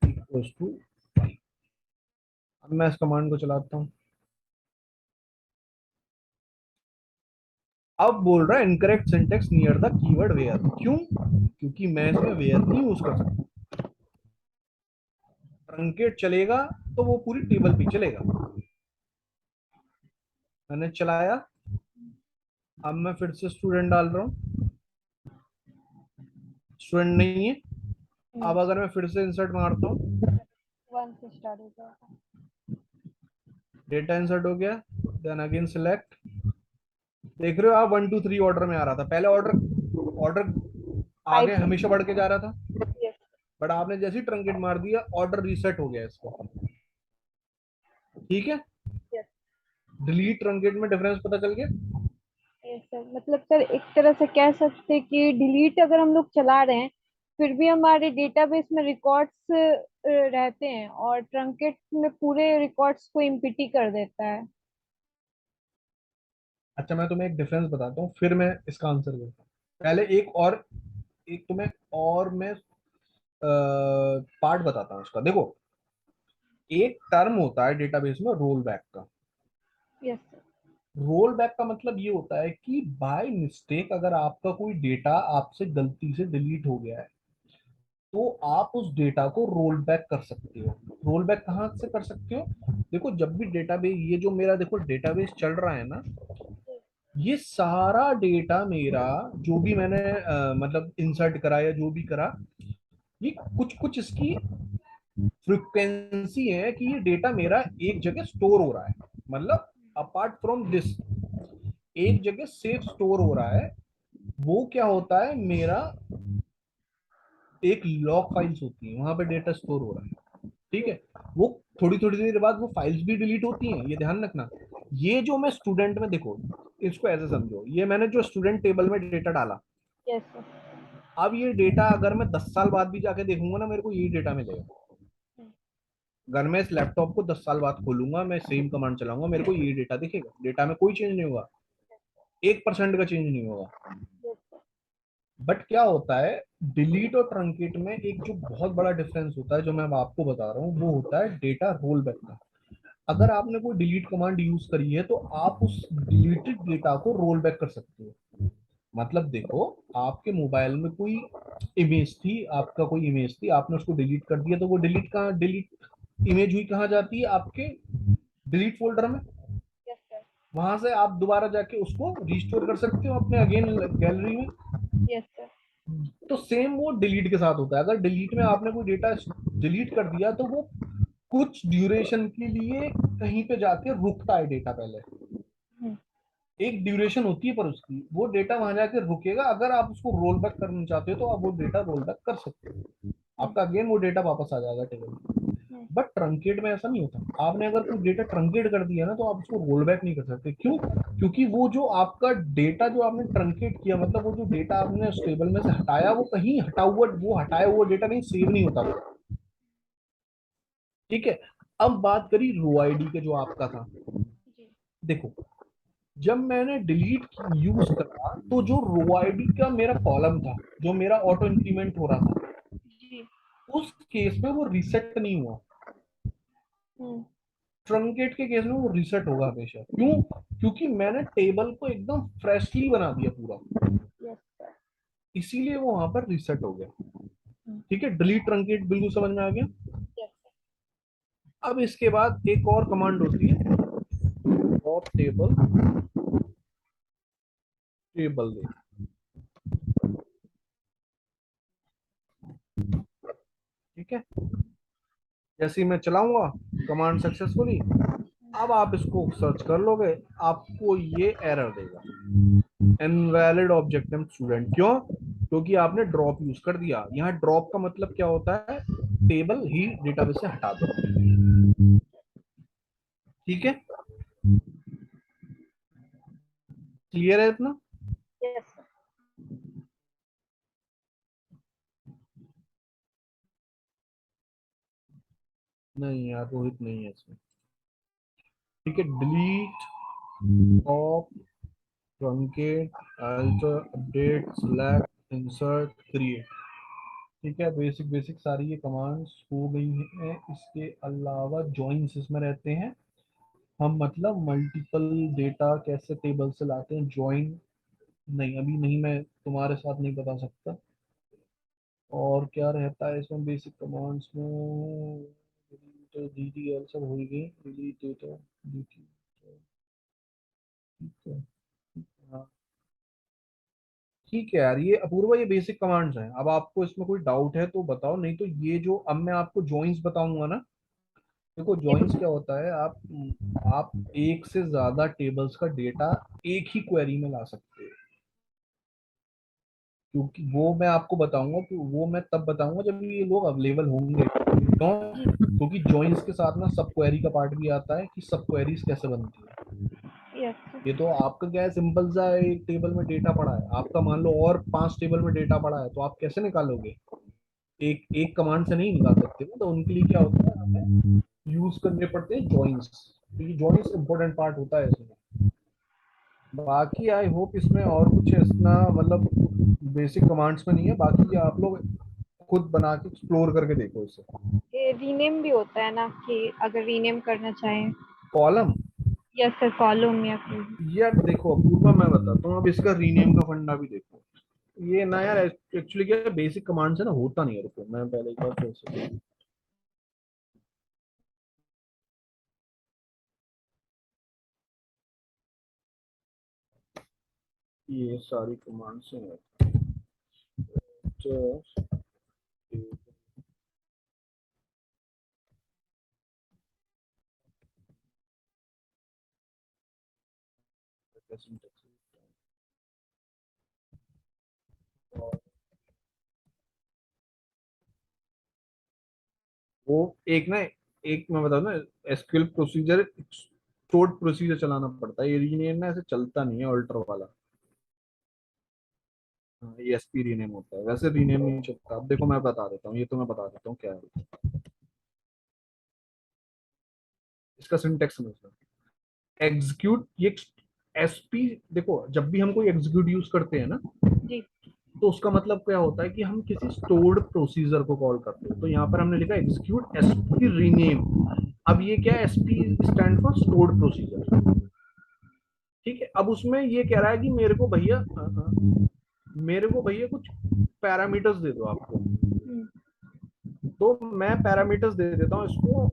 equals to 5। अब मैं इस कमांड को चलाता हूं। अब बोल रहा है incorrect syntax near the keyword where. क्यों? क्योंकि मैं इसमें वेयर नहीं यूज कर सकता। ट्रंकेट चलेगा तो वो पूरी टेबल पे चलेगा। मैंने चलाया, अब मैं फिर से स्टूडेंट डाल रहा हूँ, स्टूडेंट नहीं है। अब अगर मैं फिर से इंसर्ट मारता हूँ, 1 से स्टार्ट हो जाएगा। डेटा इंसर्ट हो गया, देन अगेन सिलेक्ट। देख रहे हो आप 1 2 3 ऑर्डर में आ रहा था। पहले ऑर्डर आगे हमेशा बढ़ के जा रहा था, यस। बट आपने जैसे ही ट्रंकेट मार दिया ऑर्डर रीसेट हो गया इसका। ठीक है, यस। डिलीट ट्रंकेट में डिफरेंस पता चल गया। यस सर, मतलब सर एक तरह से कह सकते हैं कि डिलीट अगर हम लोग चला रहे हैं फिर भी हमारे डेटाबेस में रिकॉर्ड्स रहते हैं और ट्रंकेट में पूरे रिकॉर्ड्स को एम्प्टी कर देता है। अच्छा, मैं तुम्हें एक डिफरेंस बताता हूँ फिर मैं इसका आंसर देता हूँ। पहले एक तुम्हें और मैं पार्ट बताता हूँ उसका। देखो, एक टर्म होता है डेटाबेस में रोल बैक का। Yes sir. रोल बैक का मतलब ये होता है कि बाय मिस्टेक अगर आपका कोई डेटा आपसे गलती से डिलीट हो गया है तो आप उस डेटा को रोल बैक कर सकते हो। रोल बैक कहाँ से कर सकते हो? देखो, जब भी डेटाबेस, ये जो मेरा देखो डेटाबेस चल रहा है ना, ये सारा डेटा मेरा जो भी मैंने मतलब इंसर्ट करा या जो भी करा, ये कुछ कुछ इसकी फ्रीक्वेंसी है कि ये डेटा मेरा एक जगह स्टोर हो रहा है। मतलब अपार्ट फ्रॉम दिस एक जगह सेफ स्टोर हो रहा है। वो क्या होता है, मेरा एक लॉग फाइल्स होती है, वहां पे डेटा स्टोर हो रहा है। ठीक है, वो थोड़ी थोड़ी देर बाद वो फाइल्स भी डिलीट होती हैं, ये ध्यान रखना। ये जो मैं स्टूडेंट में, देखो इसको ऐसे समझो, ये मैंने जो स्टूडेंट टेबल में डेटा डाला, यस सर। अब ये डेटा अगर मैं 10 साल बाद भी जाके देखूंगा ना, मेरे को यही डेटा मिलेगा। अगर मैं इस लैपटॉप को 10 साल बाद खोलूंगा, मैं सेम कमांड चलाऊंगा, मेरे को यही डेटा दिखेगा। डेटा में कोई चेंज नहीं होगा, 1% का चेंज नहीं होगा। बट क्या होता है, डिलीट और ट्रंकेट में एक जो बहुत बड़ा डिफरेंस होता है, जो मैं अब आपको बता रहा हूँ, वो होता है डेटा रोल बैक का। अगर आपने कोई डिलीट कमांड यूज करी है तो आप उस डिलीटेड डेटा को रोल बैक कर सकते हो। मतलब देखो, आपके मोबाइल में कोई इमेज थी, आपका कोई इमेज थी, आपने उसको डिलीट कर दिया, तो वो डिलीट इमेज हुई कहाँ जाती है? आपके डिलीट फोल्डर में। Yes sir. वहां से आप दोबारा जाके उसको रिस्टोर कर सकते हो अपने अगेन गैलरी में। Yes sir. तो सेम वो डिलीट के साथ होता है। अगर डिलीट में आपने कोई डेटा डिलीट कर दिया तो वो कुछ ड्यूरेशन के लिए कहीं पे जाके रुकता है डेटा। पहले एक ड्यूरेशन होती है, पर उसकी वो डेटा वहां जाके रुकेगा। अगर आप उसको रोल बैक करना चाहते हो तो आप वो डेटा रोल बैक कर सकते हो, आपका अगेन वो डेटा वापस आ जाएगा टेबल में। बट ट्रंकेट में ऐसा नहीं होता। आपने अगर कोई डेटा ट्रंकेट कर दिया ना तो आप उसको रोल बैक नहीं कर सकते। क्यों? क्योंकि वो जो आपका डेटा जो आपने ट्रंकेट किया, मतलब वो जो डेटा आपने उस टेबल में से हटाया, वो कहीं हटा हुआ, वो हटाया हुआ डेटा नहीं सेव नहीं होता। ठीक है। अब बात करी रो आईडी के जो आपका था। देखो, जब मैंने डिलीट यूज करा तो जो रो आईडी का मेरा कॉलम था, जो मेरा ऑटो इंक्रीमेंट हो रहा था, उस केस में वो रीसेट नहीं हुआ। ट्रंकेट के केस में वो रीसेट होगा हमेशा। क्यों? क्योंकि मैंने टेबल को एकदम फ्रेशली बना दिया पूरा, इसीलिए वो वहां पर रीसेट हो गया। ठीक है, डिलीट ट्रंकेट बिल्कुल समझ में आ गया। अब इसके बाद एक और कमांड होती है, ड्रॉप टेबल, टेबल दे। ठीक है, जैसे ही मैं चलाऊंगा कमांड सक्सेसफुली, अब आप इसको सर्च कर लोगे, आपको ये एरर देगा, इनवैलिड ऑब्जेक्ट नेम स्टूडेंट। क्यों? क्योंकि आपने ड्रॉप यूज कर दिया। यहाँ ड्रॉप का मतलब क्या होता है? टेबल ही डेटाबेस से हटा दो। ठीक है, क्लियर है इतना? Yes sir. नहीं यार, रोहित नहीं है इसमें। ठीक है, delete, drop, truncate, alter, update, select, insert, create. ठीक है, बेसिक बेसिक सारी ये कमांड्स हो गई हैं। इसके अलावा जॉइंस इसमें रहते हैं। हम मतलब मल्टीपल डेटा कैसे टेबल से लाते हैं, ज्वाइन नहीं, अभी नहीं, मैं तुम्हारे साथ नहीं बता सकता। और क्या रहता है इसमें बेसिक कमांड्स में? डीडीएल सब हो गई, डिलीट डेटा, ठीक है। हाँ, ठीक है यार, ये अपूर्वा ये बेसिक कमांड्स हैं। अब आपको इसमें कोई डाउट है तो बताओ, नहीं तो ये जो अब मैं आपको जॉइंस बताऊंगा ना, देखो जॉइंस क्या होता है, आप एक से ज्यादा टेबल्स का डेटा एक ही क्वेरी में ला सकते हो। क्योंकि वो मैं आपको बताऊंगा कि वो मैं तब बताऊंगा जब ये लोग अवेलेबल होंगे। क्यों? क्योंकि जॉइंस के साथ ना सब क्वेरी का पार्ट भी आता है कि सब क्वेरीज कैसे बनती है। Yes sir. ये तो आपका क्या है, सिंपल सा एक टेबल में डेटा पड़ा है आपका, मान लो और 5 टेबल में डेटा पड़ा है, तो आप कैसे निकालोगे? एक एक कमांड से नहीं निकाल सकते ना। तो उनके लिए क्या होता है, हमें यूज करने पड़ते हैं जॉइंस। तो ये जॉइंस इंपॉर्टेंट पार्ट होता है इसमें। बाकी आई होप इसमें और कुछ इतना मतलब बेसिक कमांड्स में नहीं है। बाकी आप लोग खुद बना के एक्सप्लोर करके देखो इसे। ये रीनेम भी होता है ना, कि अगर रीनेम करना चाहें। कॉलम, यस सर, कॉलम या फिर। यार देखो अपूर्वा, मैं बताता हूँ। अब इसका रीनेम का फंडा भी देखो। ये ना यार, एक्चुअली क्या है, बेसिक कमांड से ना होता नहीं है। रुको मैं पहले एक बार फिर से, ये सारी कमांड से है। Just वो एक ना, एक मैं बता दूं, एसक्यूएल प्रोसीजर, स्टोर्ड प्रोसीजर चलाना पड़ता है। ये रीनेम ना ऐसे चलता नहीं है अल्टर वाला। हाँ, ये एसपी रीनेम होता है, वैसे रीनेम नहीं चलता। अब देखो मैं बता देता हूँ, ये तो मैं बता देता हूँ क्या है इसका सिंटेक्स समझना। एग्जीक्यूट, ये एसपी, देखो जब भी हम कोई एग्जीक्यूट यूज करते हैं ना, जी। तो उसका मतलब क्या होता है कि हम किसी स्टोर्ड प्रोसीजर को कॉल करते हैं। तो यहाँ पर हमने लिखा एग्जीक्यूट एसपी रीनेम। अब ये क्या है, SP stand for stored procedure. ठीक है, अब उसमें ये कह रहा है कि मेरे को भैया कुछ पैरामीटर्स दे दो आपको। तो मैं पैरामीटर्स दे देता हूँ इसको।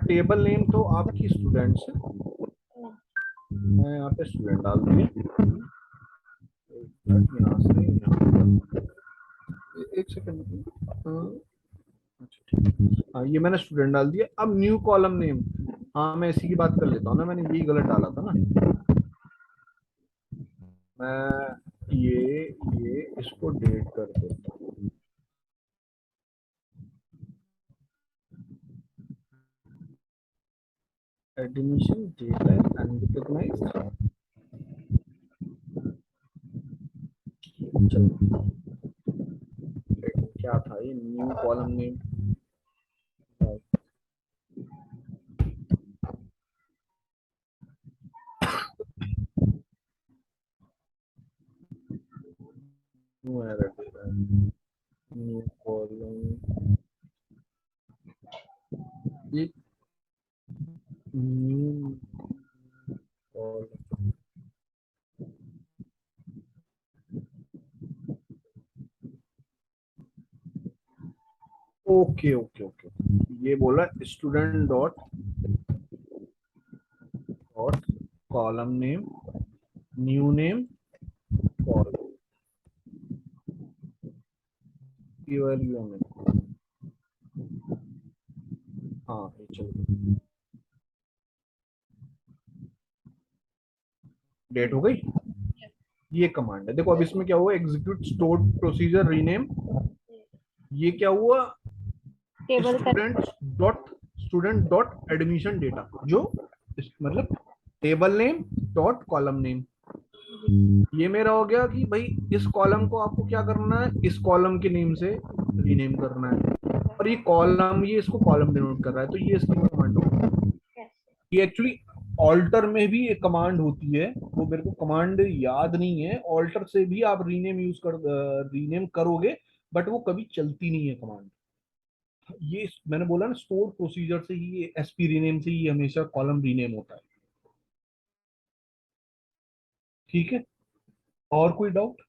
टेबल नेम तो आपकी स्टूडेंट्स है, मैं यहाँ पे स्टूडेंट डाल दिए, यहाँ से यहाँ, एक सेकंड, अच्छा ठीक है। हाँ ये मैंने स्टूडेंट डाल दिया। अब न्यू कॉलम नेम, हाँ मैं इसी की बात कर लेता हूँ ना, मैंने यही गलत डाला था ना। मैं ये इसको डेट कर देता हूँ। एडमिशन डेटा अनरिकॉग्नाइज्ड, चलो क्या था ये, new column name, new error दे रहा है, न्यू कॉलम, ये new column, okay okay okay, ये बोला student dot dot column name new name column ULUM, हाँ ये चलो डेट हो गई। ये कमांड है, देखो अब इसमें क्या हुआ, एग्जीक्यूट स्टोर्ड प्रोसीजर रीनेम, ये क्या हुआ, टेबल का स्टूडेंट डॉट एडमिशन डेटा, जो मतलब table name dot column name, ये मेरा हो गया कि भाई इस कॉलम को आपको क्या करना है, इस कॉलम के नेम से रीनेम करना है, और ये कॉलम, ये इसको कॉलम डिनोट कर रहा है, तो ये इसकी कमांड होगी। ये एक्चुअली ऑल्टर में भी एक कमांड होती है, वो मेरे को कमांड याद नहीं है, ऑल्टर से भी आप रीनेम करोगे, बट वो कभी चलती नहीं है कमांड। ये मैंने बोला ना, स्टोर प्रोसीजर से ही, एसपी रीनेम से ही हमेशा कॉलम रीनेम होता है। ठीक है, और कोई डाउट?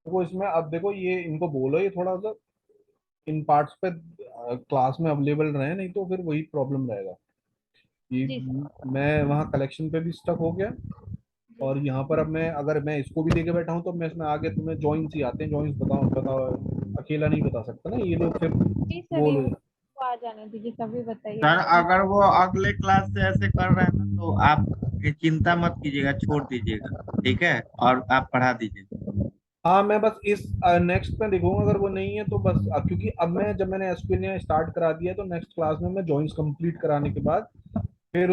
देखो इसमें अब देखो, ये इनको बोलो ये थोड़ा सा इन पार्ट्स पे क्लास में अवेलेबल रहे, नहीं तो फिर वही प्रॉब्लम रहेगा कि जी सर। मैं वहाँ कलेक्शन पे भी स्टक हो गया, और यहाँ पर अब मैं अगर मैं इसको भी लेके बैठा हूँ तो मैं इसमें आगे तुम्हें जॉइंस ही आते हैं, जॉइंस बताओ बताओ, अकेला नहीं बता सकता ना ये लोग, फिर जी सर, वो ये लोग। तो आ जाने दीजिए, तभी बताइए सर आप अभी। अगर वो अगले क्लास से ऐसे कर रहे हैं ना, तो आप ये चिंता मत कीजिएगा, छोड़ दीजिएगा, ठीक है, और आप पढ़ा दीजिए। हाँ मैं बस इस नेक्स्ट में देखूंगा, अगर वो नहीं है तो बस क्योंकि अब मैं जब मैंने एसक्यूएल स्टार्ट करा दिया है, तो नेक्स्ट क्लास में मैं जॉइंस कंप्लीट कराने के बाद